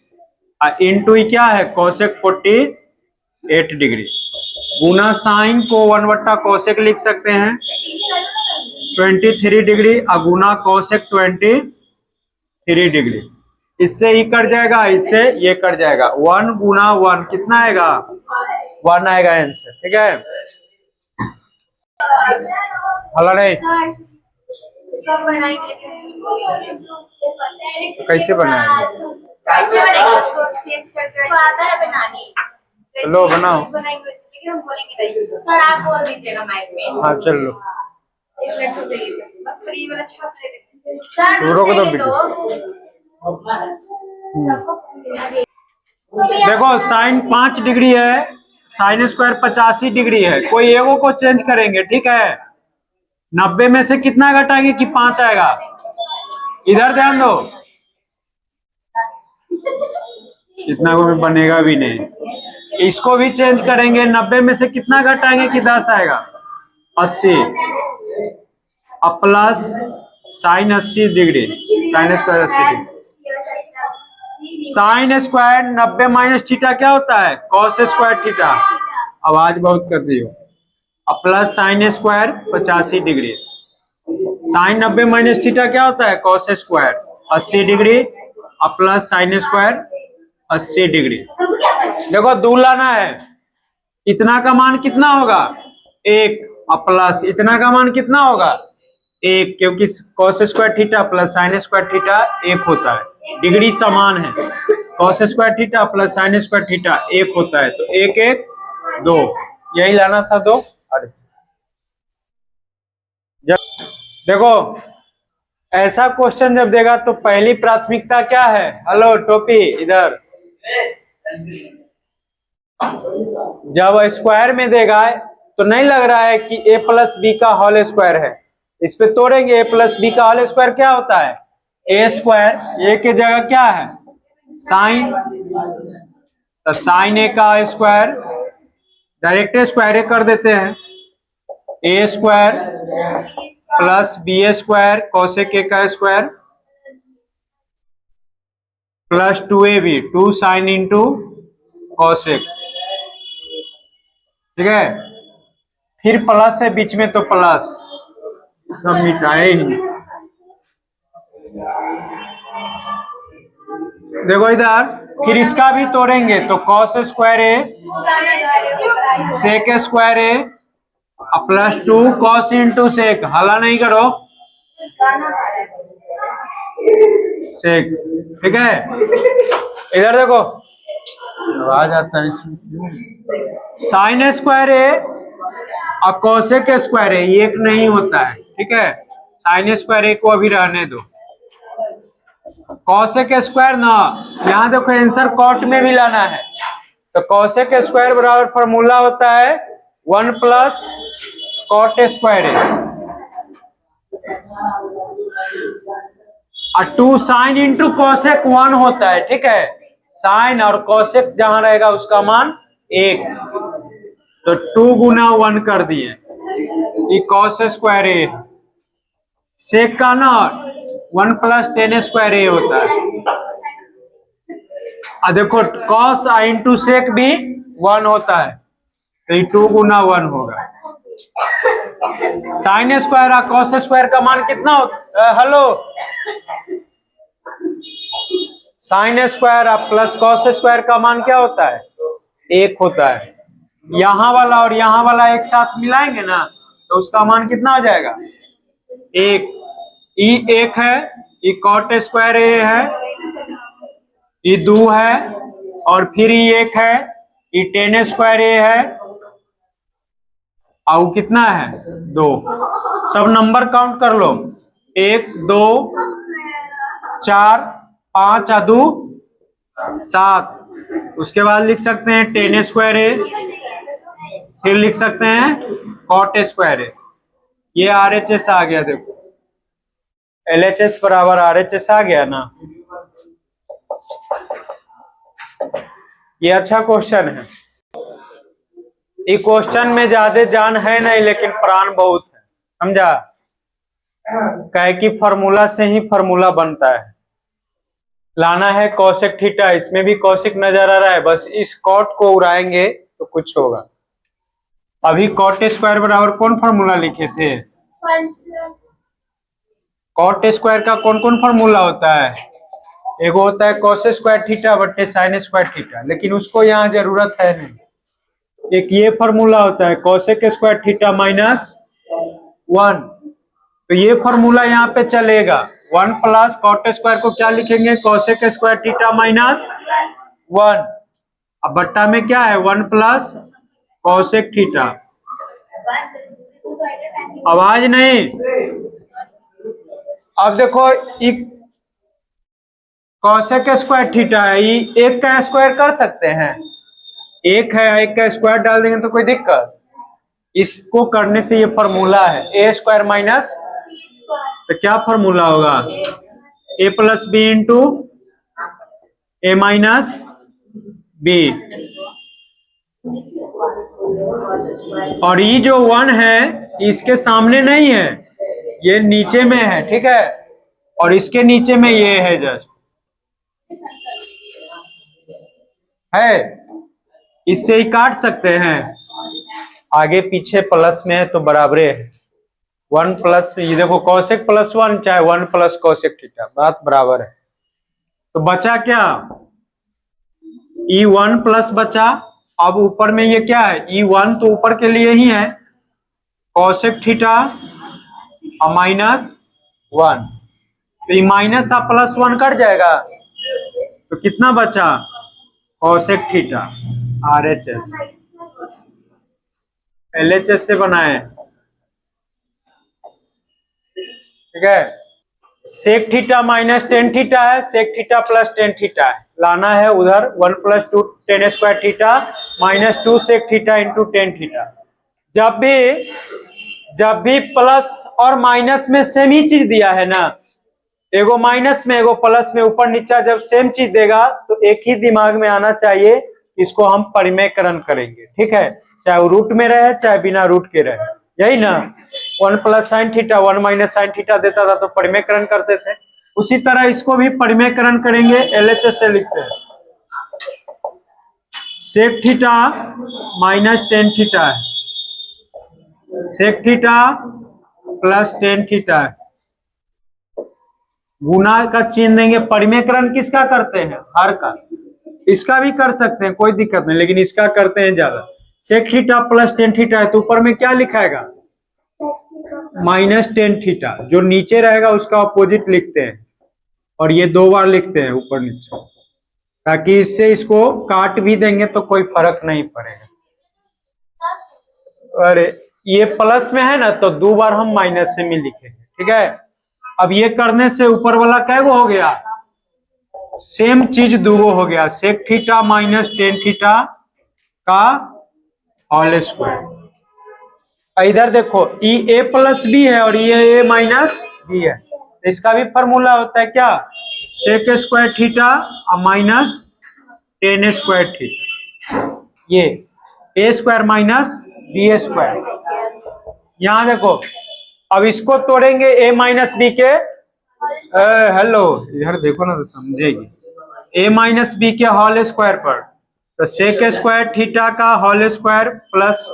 और इंटू क्या है, कॉसेक 48 डिग्री, गुना साइन को 1 बट्टा कॉसेक लिख सकते हैं 23 डिग्री, और गुना कॉसेक 23 डिग्री। इससे ही कट जाएगा, इससे ये कट जाएगा, 1 गुना 1 कितना आएगा, 1 आएगा आंसर। ठीक है, हल नहीं तो कैसे बनाएंगे, कैसे बनाएंगे उसको चेंज करके, तो आता है बनाने, लो बनाओ, बनाएंगे लेकिन हम बोलेंगे नहीं। सर आप बोल दीजिएगा माइक में। हाँ चल लो, एक मिनट हो जाइए, बस फ्री वाला छाप ले सर, रोक दो वीडियो। देखो साइन 5 डिग्री है, साइन स्क्वायर 85 डिग्री है, कोई एगो को चेंज करेंगे। ठीक है, 90 में से कितना घटाएंगे कि 5 आएगा, इधर ध्यान दो, इतना को भी बनेगा भी नहीं। इसको भी चेंज करेंगे, 90 में से कितना घटाएंगे कि 10 आएगा, 80, अब plus sign 80 degree, sign square 80 degree. Sine square 90 minus theta क्या होता है, कॉस स्क्वायर थीटा, आवाज बहुत कर रही हो, अब plus sine square 85 degree. Sine 90 minus theta क्या होता है, कॉस स्क्वायर 80 डिग्री, अब प्लस साइन स्क्वायर 80 डिग्री। देखो दो लाना है, इतना का मान कितना होगा 1, अब प्लस इतना का मान कितना होगा 1, क्योंकि cos square theta plus sine square theta 1 होता है, डिग्री समान है। Cos square theta plus sine square theta 1 होता है, तो 1 1 2, यही लाना था 2। अरे जब देखो ऐसा क्वेश्चन जब देगा तो पहली प्राथमिकता क्या है, हेलो टोपी इधर, जब स्क्वायर में देगा तो नहीं लग रहा है कि a प्लस बी का होल स्क्वायर है, इस पे तोड़ेंगे, a प्लस बी का होल स्क्वायर क्या होता है, a स्क्वायर, a के जगह क्या है साइन, तो साइन a का स्क्वायर, डायरेक्ट स्क्वायर ए कर देते हैं, a square plus B square cosec a का square plus 2ab, 2 sine into cosec. ठीक है, फिर प्लस है बीच में तो प्लस, सब मिटाए ही। देखो इधर, फिर इसका भी तोड़ेंगे तो कॉस स्क्वायर ए सेक स्क्वायर ए प्लस 2 कॉस इंटू सेक, हला नहीं करो सेक। ठीक है, इधर देखो आवाज आता है, साइन स्क्वायर ए और कॉसेक स्क्वायर ए एक नहीं होता है। ठीक है, साइन स्क्वायर ए को अभी रहने दो, कॉसेक स्क्वायर ना, यहाँ देखो आंसर कॉट में भी लाना है, तो कॉसेक स्क्वायर बराबर फॉर्मूला होता है 1 प्लस कॉट स्क्वायर ए, और 2 साइन इंटू कॉसेक 1 होता है। ठीक है, साइन और कॉसेक जहां रहेगा उसका मान 1, तो 2 गुना 1 कर दिए, कॉस स्क्वायर ए, सेक का ना 1 + tan स्क्वायर ए होता है। देखो cos i इंटू सेक भी 1 होता है, तो ये 2 गुना 1 होगा। साइन स्क्वायर और कॉस स्क्वायर का मान कितना होता है? हेलो, साइन स्क्वायर और प्लस कॉस स्क्वायर का मान क्या होता है? 1 होता है। यहां वाला और यहां वाला एक साथ मिलाएंगे ना, तो उसका मान कितना हो जाएगा? 1। ई 1 है, ये कॉट स्क्वायर ए है, ये 2 है, और फिर ये 1 है, ये tan स्क्वायर ए है, और कितना है? 2। सब नंबर काउंट कर लो, 1 2 4 5 और 2 7। उसके बाद लिख सकते हैं tan स्क्वायर ए, फिर लिख सकते हैं कॉट स्क्वायर ए। ये RHS आ गया, देखो LHS बराबर RHS आ गया ना। ये अच्छा क्वेश्चन है। ये क्वेश्चन में ज्यादा जान है नहीं, लेकिन प्राण बहुत है, समझा? कहे कि फॉर्मूला से ही फॉर्मूला बनता है। लाना है कौशिक थीटा, इसमें भी कौशिक नजर आ रहा है, बस इस कॉट को उड़ाएंगे तो कुछ होगा। अभी कॉट स्क्वायर बराबर कौन फॉर्मूला लिखे थे? कॉट स्क्वायर का कौन कौन फॉर्मूला होता है? एक होता है कॉस स्क्वायर थीटा बट्टे साइन स्क्वायर थीटा, लेकिन उसको यहाँ जरूरत है नहीं। एक ये फॉर्मूला होता है कॉसेक स्क्वायर थीटा माइनस 1, तो ये फॉर्मूला यहाँ पे चलेगा। 1 + कॉट स्क्वायर को क्या लिखेंगे? Cosec square theta minus 1। अब बट्टा में क्या है? 1 + कॉसेक थीटा। आवाज नहीं। अब देखो कॉसेक स्क्वायर थीटा है, ये 1 का स्क्वायर कर सकते हैं, 1 है, 1 का स्क्वायर डाल देंगे तो कोई दिक्कत? इसको करने से ये फॉर्मूला है a स्क्वायर माइनस, तो क्या फॉर्मूला होगा? a + b into a minus b। और ये जो 1 है इसके सामने नहीं है, ये नीचे में है, ठीक है? और इसके नीचे में ये है, जस्ट है, इससे ही काट सकते हैं। आगे पीछे प्लस में है तो बराबरे है। 1 + ये देखो कॉसेक +1 चाहे 1 + कॉसेक थीटा, बात बराबर है। तो बचा क्या? E1 प्लस बचा। अब ऊपर में ये क्या है? E1 तो ऊपर के लिए ही है, कॉसेक थीटा माइनस 1, तो ये माइनस और +1 कट जाएगा, तो कितना बचा? Cosec theta. RHS LHS से बनाए, ठीक है? Sec theta minus tan theta है, sec theta plus tan theta है। लाना है उधर 1 + 2 tan square theta minus 2 sec theta into tan theta. जब भी प्लस और माइनस में सेम ही चीज दिया है ना, एगो माइनस में एगो प्लस में, ऊपर नीचा जब सेम चीज देगा तो एक ही दिमाग में आना चाहिए, इसको हम परिमेयकरण करेंगे, ठीक है? चाहे वो रूट में रहे चाहे बिना रूट के रहे, यही ना। 1 + sin थीटा 1 - sin थीटा देता था तो परिमेयकरण करते थे, उसी तरह इसको भी परिमेयकरण करेंगे। LHS से लिखते हैं sec theta minus tan theta है, sec theta plus tan theta है, गुना का चिन्ह देंगे। परिमेयकरण किसका करते हैं? हर का। इसका भी कर सकते हैं, कोई दिक्कत नहीं, लेकिन इसका करते हैं ज्यादा। Sec theta plus tan theta है, तो ऊपर में क्या लिखाएगा? Minus tan theta. जो नीचे रहेगा उसका अपोजिट लिखते हैं, और ये 2 बार लिखते हैं ऊपर नीचे, ताकि इससे इसको काट भी देंगे तो कोई फर्क नहीं पड़ेगा। अरे ये प्लस में है ना, तो 2 बार हम माइनस से में लिखेंगे, ठीक है? अब ये करने से ऊपर वाला कैगो हो गया? सेम चीज 2 हो गया, sec theta minus tan theta का होल स्क्वायर। इधर देखो ये a + b है और ये a माइनस b है, तो इसका भी फॉर्मूला होता है क्या? Sec square theta minus tan square theta, ये a square minus b square. यहां देखो अब इसको तोड़ेंगे ए माइनस बी के, हेलो इधर देखो ना तो समझेगी, ए माइनस बी के होल स्क्वायर पर, तो सेक स्क्वायर थीटा का whole square plus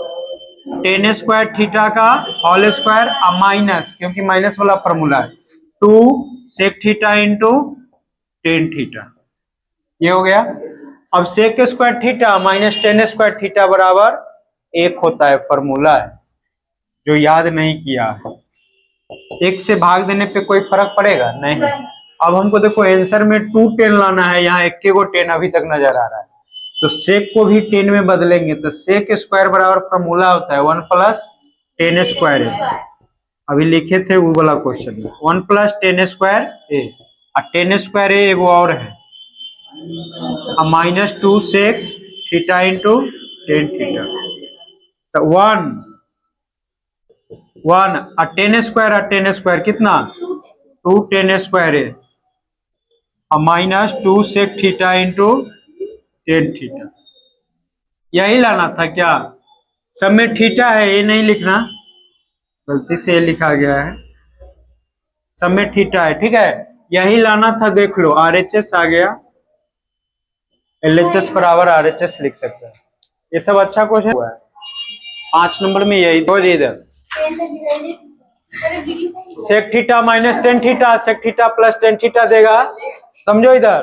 tan square theta का होल स्क्वायर माइनस, क्योंकि माइनस वाला फॉर्मूला है, 2 sec theta into tan theta, ये हो गया। अब सेक square theta minus tan square theta बराबर 1 होता है, फॉर्मूला है जो याद नहीं किया है। 1 से भाग देने पे कोई फर्क पड़ेगा नहीं। अब हमको देखो आंसर में 2 10 लाना है, यहाँ 1 को 10 अभी तक नजर आ रहा है, तो सेक को भी 10 में बदलेंगे, तो सेक स्क्वायर बराबर फॉर्मूला होता है 1 प्लस 10 स्क्वायर ए, अभी लिखे थे वो वाला क्वेश्चन में, 1 प्लस 10 स्क्वायर ए, और 10 स्क्वायर ए एगो और है, minus 2 sec theta into 10 theta, तो 1 1 और 10 स्क्वायर कितना 2 10 स्क्वायर है, और minus 2 sec theta into 10 theta, यही लाना था क्या? सब में थीटा है, ये नहीं लिखना, गलती से लिखा गया है, सब में थीटा है, ठीक है, यही लाना था। देख लो RHS आ गया, LHS बराबर RHS लिख सकते हैं, ये सब अच्छा क्वेश्चन हुआ है। 5 नंबर में यही दो, इधर sec theta minus tan theta, sec theta plus tan theta देगा, समझो इधर।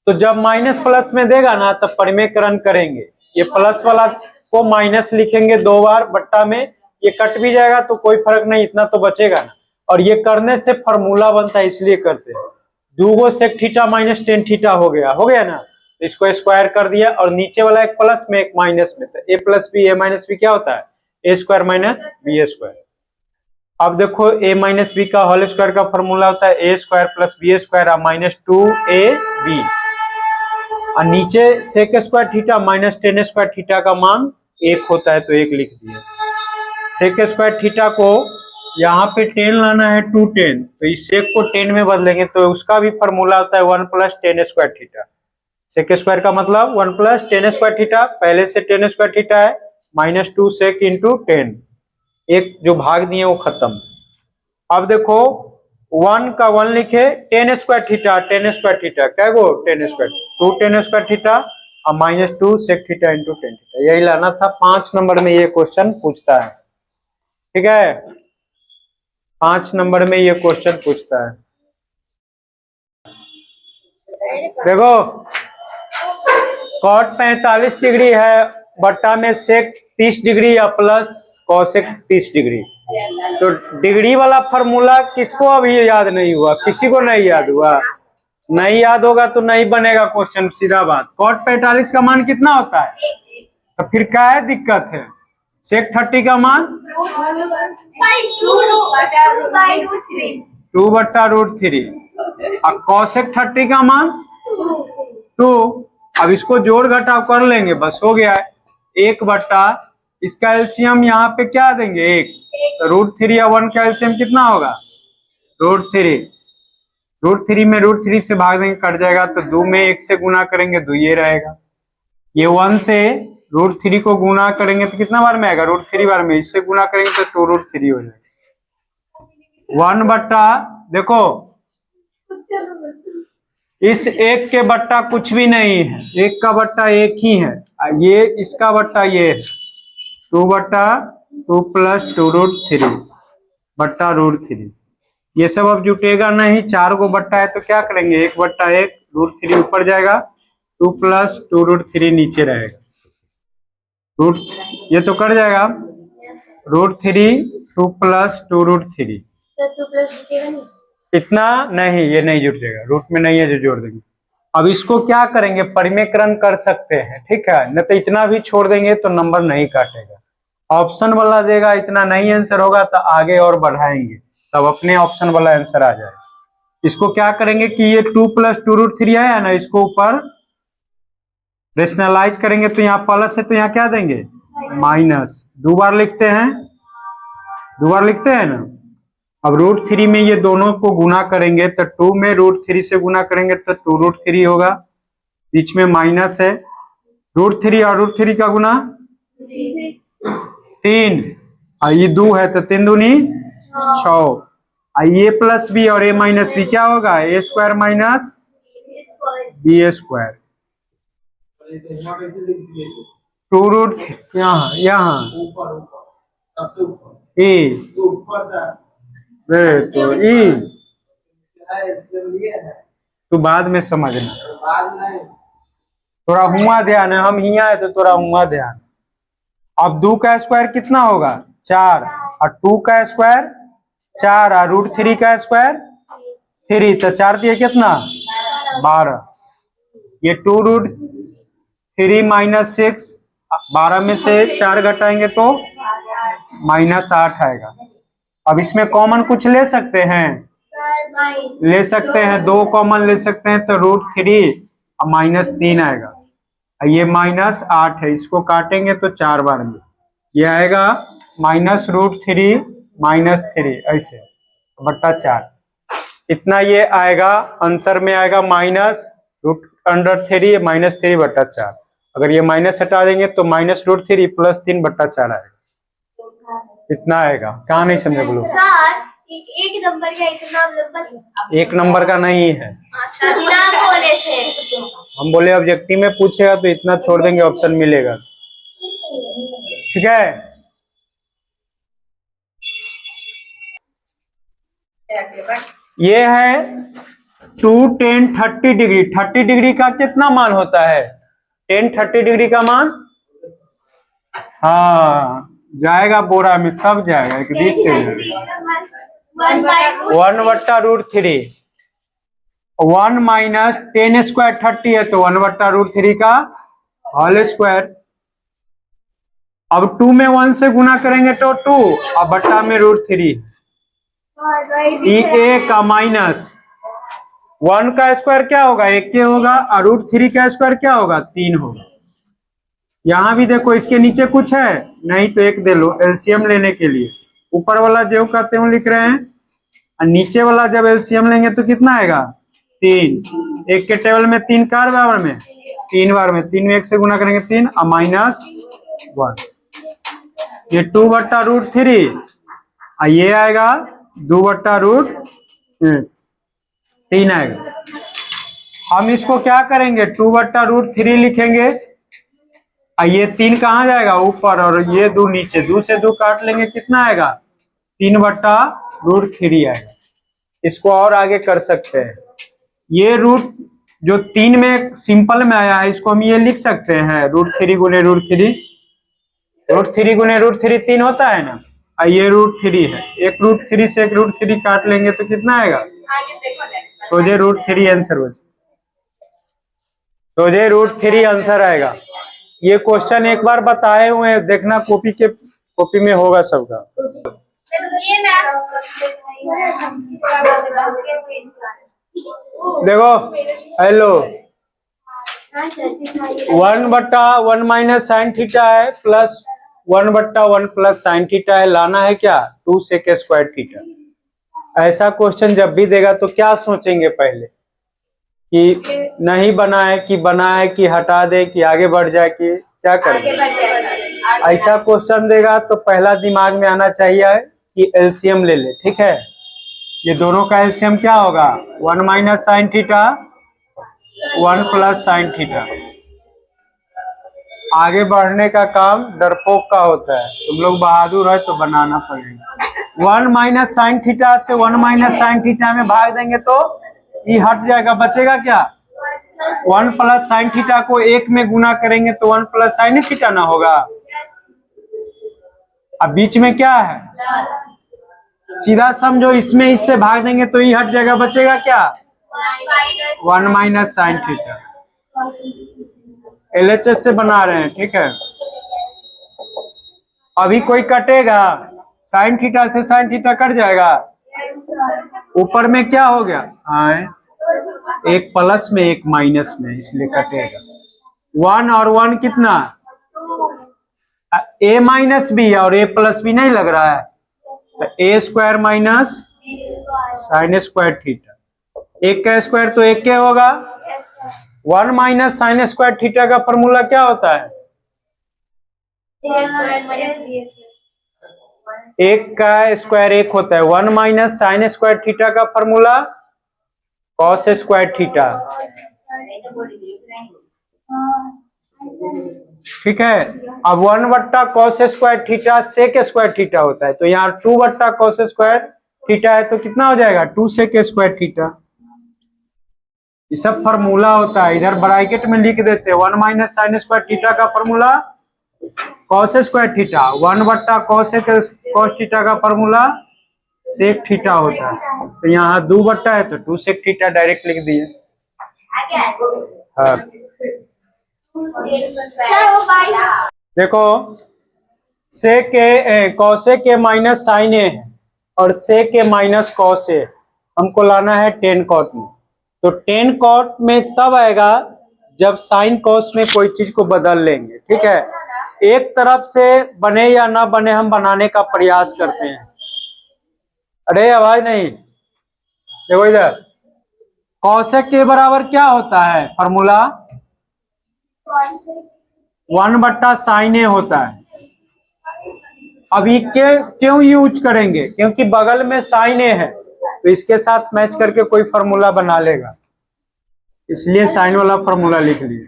तो जब माइनस प्लस में देगा ना तब परिमेयकरण करेंगे, ये प्लस वाला को माइनस लिखेंगे 2 बार बट्टा में, ये कट भी जाएगा तो कोई फर्क नहीं, इतना तो बचेगा ना, और ये करने से फॉर्मूला बनता है इसलिए करते हैं। 2 sec theta minus tan theta हो गया ना, तो इसको स्क्वायर कर दिया, और नीचे वाला एक प्लस में एक माइनस में, तो a plus b a minus b क्या होता है, a square minus b square. अब देखो ए माइनस बी का होल स्क्वायर का फॉर्मूला होता है a square plus B square minus 2ab, और नीचे sec square theta minus tan square theta का मान 1 होता है, तो 1 लिख दिया। सेक स्क्वायर थीटा को यहाँ पे 10 लाना है, 2 10, तो इस सेक को 10 में बदलेंगे, तो उसका भी फॉर्मूला होता है 1 plus 10 square theta. Sec square का मतलब 1 प्लस 10 स्क्वायर थीटा, पहले से 10 स्क्वायर थीटा है, माइनस 2 सेक इंटू 10, एक जो भाग दिए वो खत्म। अब देखो 1 का 1 लिखे, 10 स्क्वायर थीटा क्या गो 10 स्क्वायर 2 10 स्क्वायर थीटा और minus 2 sec theta into 10 theta, यही लाना था। 5 नंबर में ये क्वेश्चन पूछता है, ठीक है, 5 नंबर में ये क्वेश्चन पूछता है। देखो कॉट 45 डिग्री है, बट्टा में सेक 30 डिग्री या प्लस कॉसेक 30 डिग्री, तो डिग्री वाला फॉर्मूला किसको अभी याद नहीं हुआ? किसी को नहीं याद हुआ? नहीं याद होगा तो नहीं बनेगा क्वेश्चन, सीधा बात। कॉट 45 का मान कितना होता है? तो फिर क्या है दिक्कत है? सेक 30 का मान 2/√3 और कॉसेक 30 का मान 2। अब इसको जोड़ घटाव कर लेंगे, बस हो गया है 1 बट्टा, इसका एलसीएम यहाँ पे क्या देंगे 1, तो √3 या 1 का एलसीएम कितना होगा √3 में √3 से भाग देंगे कट जाएगा, तो 2 में 1 से गुना करेंगे 2 ये रहेगा, ये 1 से √3 को गुना करेंगे तो कितना बार में आएगा √3 बार में, इससे गुना करेंगे तो 2√3 हो जाएगा। 1 बट्टा, देखो इस 1 के बट्टा कुछ भी नहीं है, 1 का बट्टा 1 ही है, ये इसका बट्टा ये है 2/2 प्लस 2√3 बट्टा √3, ये सब अब जुटेगा नहीं, 4 को बट्टा है तो क्या करेंगे 1/1 √3 ऊपर जाएगा, 2 प्लस 2√3 नीचे रहेगा, ये तो कट जाएगा √3 2 प्लस 2√3, इतना नहीं, ये नहीं जुट जाएगा, रूट में नहीं है जो जोड़ देंगे। अब इसको क्या करेंगे परिमेयकरण कर सकते हैं, ठीक है, न तो इतना भी छोड़ देंगे तो नंबर नहीं काटेगा, ऑप्शन वाला देगा, इतना नहीं आंसर होगा तो आगे और बढ़ाएंगे तब अपने ऑप्शन वाला आंसर आ जाएगा। इसको क्या करेंगे कि ये 2 प्लस 2√3 आया ना, इसको ऊपर रेशनलाइज करेंगे, तो यहाँ प्लस है तो यहाँ क्या देंगे माइनस, 2 बार लिखते हैं ना। अब √3 में ये दोनों को गुना करेंगे तो 2 में √3 से गुना करेंगे तो 2√3 होगा, बीच में माइनस है, √3 और √3 का गुना 3, और ये 2 है तो 3 दूनी 6। ये प्लस बी और ए माइनस बी क्या होगा, a square minus b square. 2 root यहाँ ई तो ई तो बाद में समझना, थोड़ा हुआ ध्यान है, हम हिया है तो थोड़ा हुआ ध्यान। अब 2 का स्क्वायर कितना होगा 4, और 2 का स्क्वायर 4 और √3 का स्क्वायर 3, तो 4 दिए कितना 12। ये 2√3 माइनस 6, 12 में से 4 घटाएंगे तो -8 आएगा। अब इसमें कॉमन कुछ ले सकते हैं, ले सकते हैं, 2 कॉमन ले सकते हैं तो √3 और -3 आएगा। ये -8 है, इसको काटेंगे तो 4 बार में ये आएगा -√3 -3 ऐसे बट्टा 4, इतना ये आएगा। आंसर में आएगा -√3 -3 बट्टा 4। अगर ये माइनस हटा देंगे तो -√3 + 3 बट्टा 4 आएगा, इतना आएगा। कहाँ नहीं समझे बोलो, एक नंबर का इतना नंबर, एक नंबर का नहीं है, बोले थे हम बोले ऑब्जेक्टिव में पूछेगा तो इतना छोड़ देंगे, ऑप्शन मिलेगा। ठीक है, ये है 2 10 30 डिग्री। 30 डिग्री का कितना मान होता है, 10 30 डिग्री का मान, हाँ जाएगा बोरा में, सब जाएगा, एक 20 से 1/√3। 1 माइनस 10 स्क्वायर 30 है तो 1/√3 का होल स्क्वायर। अब 2 में 1 से गुना करेंगे तो 2 और बट्टा में √3। ए का माइनस 1 का स्क्वायर क्या होगा 1 के होगा, और √3 का स्क्वायर क्या होगा 3 होगा। यहां भी देखो इसके नीचे कुछ है नहीं तो 1 दे लो एलसीएम लेने के लिए। ऊपर वाला जो कहते हैं लिख रहे हैं, और नीचे वाला जब एलसीएम लेंगे तो कितना आएगा 3। 1 के टेबल में 3 कार बराबर में 3 बार में 3 में 1 से गुना करेंगे 3 और -1। ये 2/√3 और ये आएगा 2/√3 आएगा। हम इसको क्या करेंगे 2/√3 लिखेंगे, और ये 3 कहाँ जाएगा ऊपर और ये 2 नीचे, 2 से 2 काट लेंगे कितना आएगा 3/√3 आएगा। इसको और आगे कर सकते हैं, ये रूट जो 3 में सिंपल में आया है इसको हम ये लिख सकते हैं √3 गुने √3, √3 गुने √3 3 होता है ना, और ये √3 है, एक √3 से एक √3 काट लेंगे तो कितना आएगा सोझे √3 आंसर हो, सोझे √3 आंसर आएगा। ये क्वेश्चन एक बार बताए हुए हैं, देखना कॉपी में होगा सबका। देखो हेलो 1/1 माइनस साइन थीटा है प्लस 1/1 प्लस साइन थीटा है, लाना है क्या 2 सेक स्क्वायर थीटा। ऐसा क्वेश्चन जब भी देगा तो क्या सोचेंगे पहले कि नहीं बनाए कि बनाए कि हटा दे कि आगे बढ़ जाए कि क्या करें। ऐसा क्वेश्चन देगा तो पहला दिमाग में आना चाहिए कि एलसीएम ले ले। ठीक है, ये दोनों का एलसीएम क्या होगा 1 minus sign theta 1 plus sine theta. आगे बढ़ने का काम डरपोक का होता है, तुम लोग बहादुर है तो बनाना पड़ेगा। 1 माइनस साइन थीटा से 1 माइनस साइन थीटा में भाग देंगे तो ये हट जाएगा, बचेगा क्या 1 प्लस साइन थीटा को 1 में गुना करेंगे तो 1 प्लस साइन थीटा ना होगा। अब बीच में क्या है सीधा समझो, इसमें इससे भाग देंगे तो ये हट जाएगा, बचेगा क्या 1 माइनस साइन थीटा। एलएचएस से बना रहे हैं। ठीक है, अभी कोई कटेगा साइन थीटा से साइन थीटा कट जाएगा, ऊपर में क्या हो गया एक प्लस में एक माइनस में इसलिए कटेगा। 1 और 1 कितना ए माइनस बी और ए प्लस बी नहीं लग रहा है तो a square minus sine square theta, एक का स्क्वायर तो एक के होगा। 1 माइनस साइन स्क्वायर थीटा का फॉर्मूला क्या होता है एक का स्क्वायर एक होता है, 1 माइनस साइन स्क्वायर थीटा का फॉर्मूला कॉस स्क्वायर थीटा, ठीक है। अब 1 cos square theta sec square theta होता है, तो यहाँ 2 कॉस स्क्वायर थीटा है, तो कितना हो जाएगा 2 सेक स्क्वायर थीटा। ये सब फॉर्मूला होता है, इधर ब्रैकेट में लिख देते हैं 1 माइनस साइन स्क्वायर थीटा का formula cos square theta, 1 cos theta का फॉर्मूला सेक थीटा होता है। तो यहाँ 2 है तो 2 सेक थीटा डायरेक्ट लिख दिए। हाँ देखो सेक ए कॉसे के माइनस साइन ए है और सेक के माइनस कॉस ए, हमको लाना है टेन कॉट में। तो टेन कॉट में तब आएगा जब साइन कॉस में कोई चीज को बदल लेंगे, ठीक है। एक तरफ से बने या ना बने हम बनाने का प्रयास करते हैं। अरे आवाज नहीं, देखो इधर कॉसेक के बराबर क्या होता है फॉर्मूला 1 साइन ए होता है। अभी क्यों यूज करेंगे, क्योंकि बगल में साइन ए है तो इसके साथ मैच करके कोई फॉर्मूला बना लेगा, इसलिए साइन वाला फॉर्मूला लिख लिए।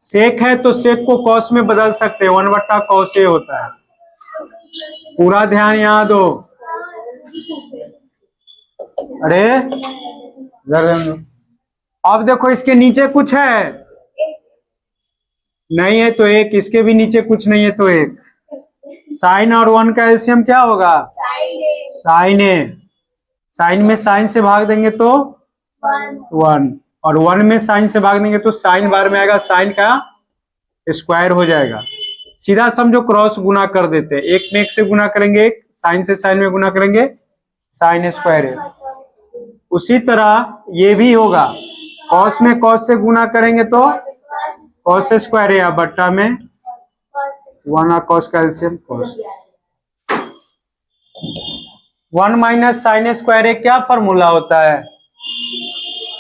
सेक है तो सेक को कॉस में बदल सकते हैं, 1 कॉस ए होता है। पूरा ध्यान यहाँ दो। अरे अब देखो इसके नीचे कुछ है नहीं है तो एक, इसके भी नीचे कुछ नहीं है तो एक। साइन और 1 का एलसीएम क्या होगा साइन ए। साइन में साइन से भाग देंगे तो 1 और 1 में साइन से भाग देंगे तो साइन बार में आएगा, साइन का स्क्वायर हो जाएगा। सीधा समझो क्रॉस गुना कर देते हैं, एक में एक से गुना करेंगे, एक साइन से साइन में गुना करेंगे, साइन स्क्वायर है। उसी तरह ये भी होगा, कॉस में कॉस से गुना करेंगे तो कॉस स्क्वायर है, बट्टा में 1 कॉस का LCM cos. 1 minus sine square है क्या फॉर्मूला होता है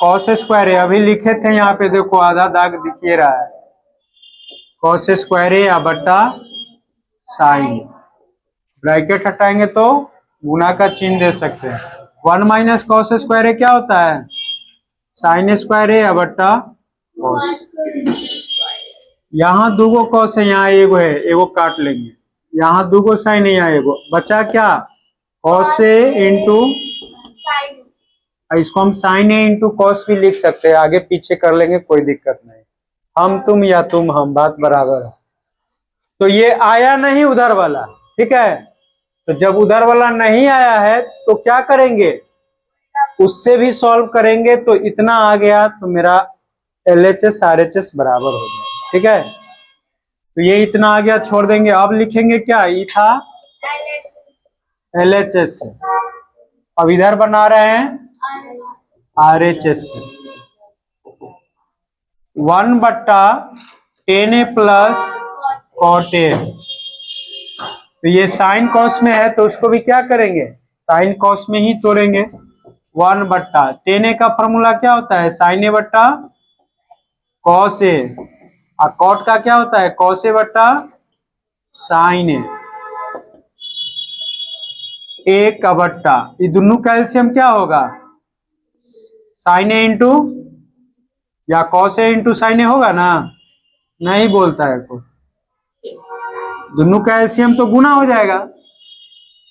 कॉस स्क्वायर है। अभी लिखे थे यहाँ पे, देखो आधा दाग दिखिए रहा है, कॉस स्क्वायर है या बट्टा साइन। ब्रैकेट हटाएंगे तो गुना का चिन्ह दे सकते हैं। 1 माइनस कॉस स्क्वायर है क्या होता है साइन स्क्वायर है या बट्टा कॉस। यहाँ 2 कॉस है, यहाँ एगो है, एगो काट लेंगे। यहाँ 2 साइन है, यहाँ एगो बचा क्या कॉस ए इंटू, इसको हम साइन ए इंटू कॉस भी लिख सकते हैं, आगे पीछे कर लेंगे कोई दिक्कत नहीं। हम तुम या तुम हम, बात बराबर है। तो ये आया नहीं उधर वाला, ठीक है। तो जब उधर वाला नहीं आया है तो क्या करेंगे, उससे भी सॉल्व करेंगे। तो इतना आ गया तो मेरा LHS RHS बराबर हो गया, ठीक है। तो ये इतना आ गया, छोड़ देंगे। अब लिखेंगे क्या, ई था LHS से, अब इधर बना रहे हैं RHS से। 1/10A plus cot A. तो ये साइन कॉस में है तो उसको भी क्या करेंगे साइन कॉस में ही तोड़ेंगे। 1/10A का फॉर्मूला क्या होता है साइन ए बट्टा कॉस ए, और कॉट का क्या होता है कॉस ए बट्टा साइन ए। एक का बट्टा, ये दोनों का एलसीएम क्या होगा साइन ए इंटू या कॉस ए इंटू साइन ए होगा ना, नहीं बोलता है कोई। दोनों का एलसीएम तो गुना हो जाएगा,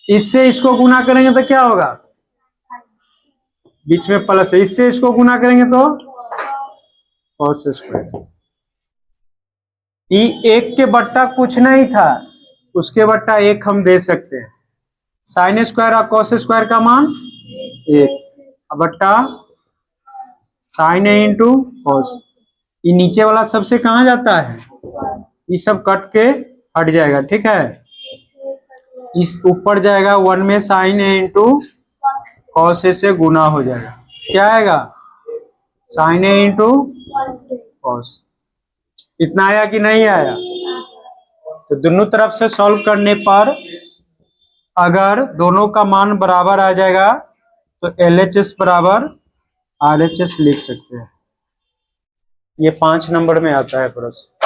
इससे इसको गुना करेंगे तो क्या होगा बीच में प्लस है, इससे इसको गुना करेंगे तो कॉस स्क्वायर। एक के बट्टा कुछ नहीं था, उसके बट्टा एक हम दे सकते हैं। साइन स्क्वायर और कॉस स्क्वायर का मान 1 बट्टा साइन ए इंटू कॉस। ये नीचे वाला सबसे कहाँ जाता है, ये सब कट के हट जाएगा, ठीक है। इस ऊपर जाएगा 1 में sign A into cos A से गुना हो जाएगा, क्या आएगा साइन ए इंटू कॉस। इतना आया कि नहीं आया। तो दोनों तरफ से सॉल्व करने पर अगर दोनों का मान बराबर आ जाएगा तो LHS बराबर RHS लिख सकते हैं। ये 5 नंबर में आता है प्रश्न।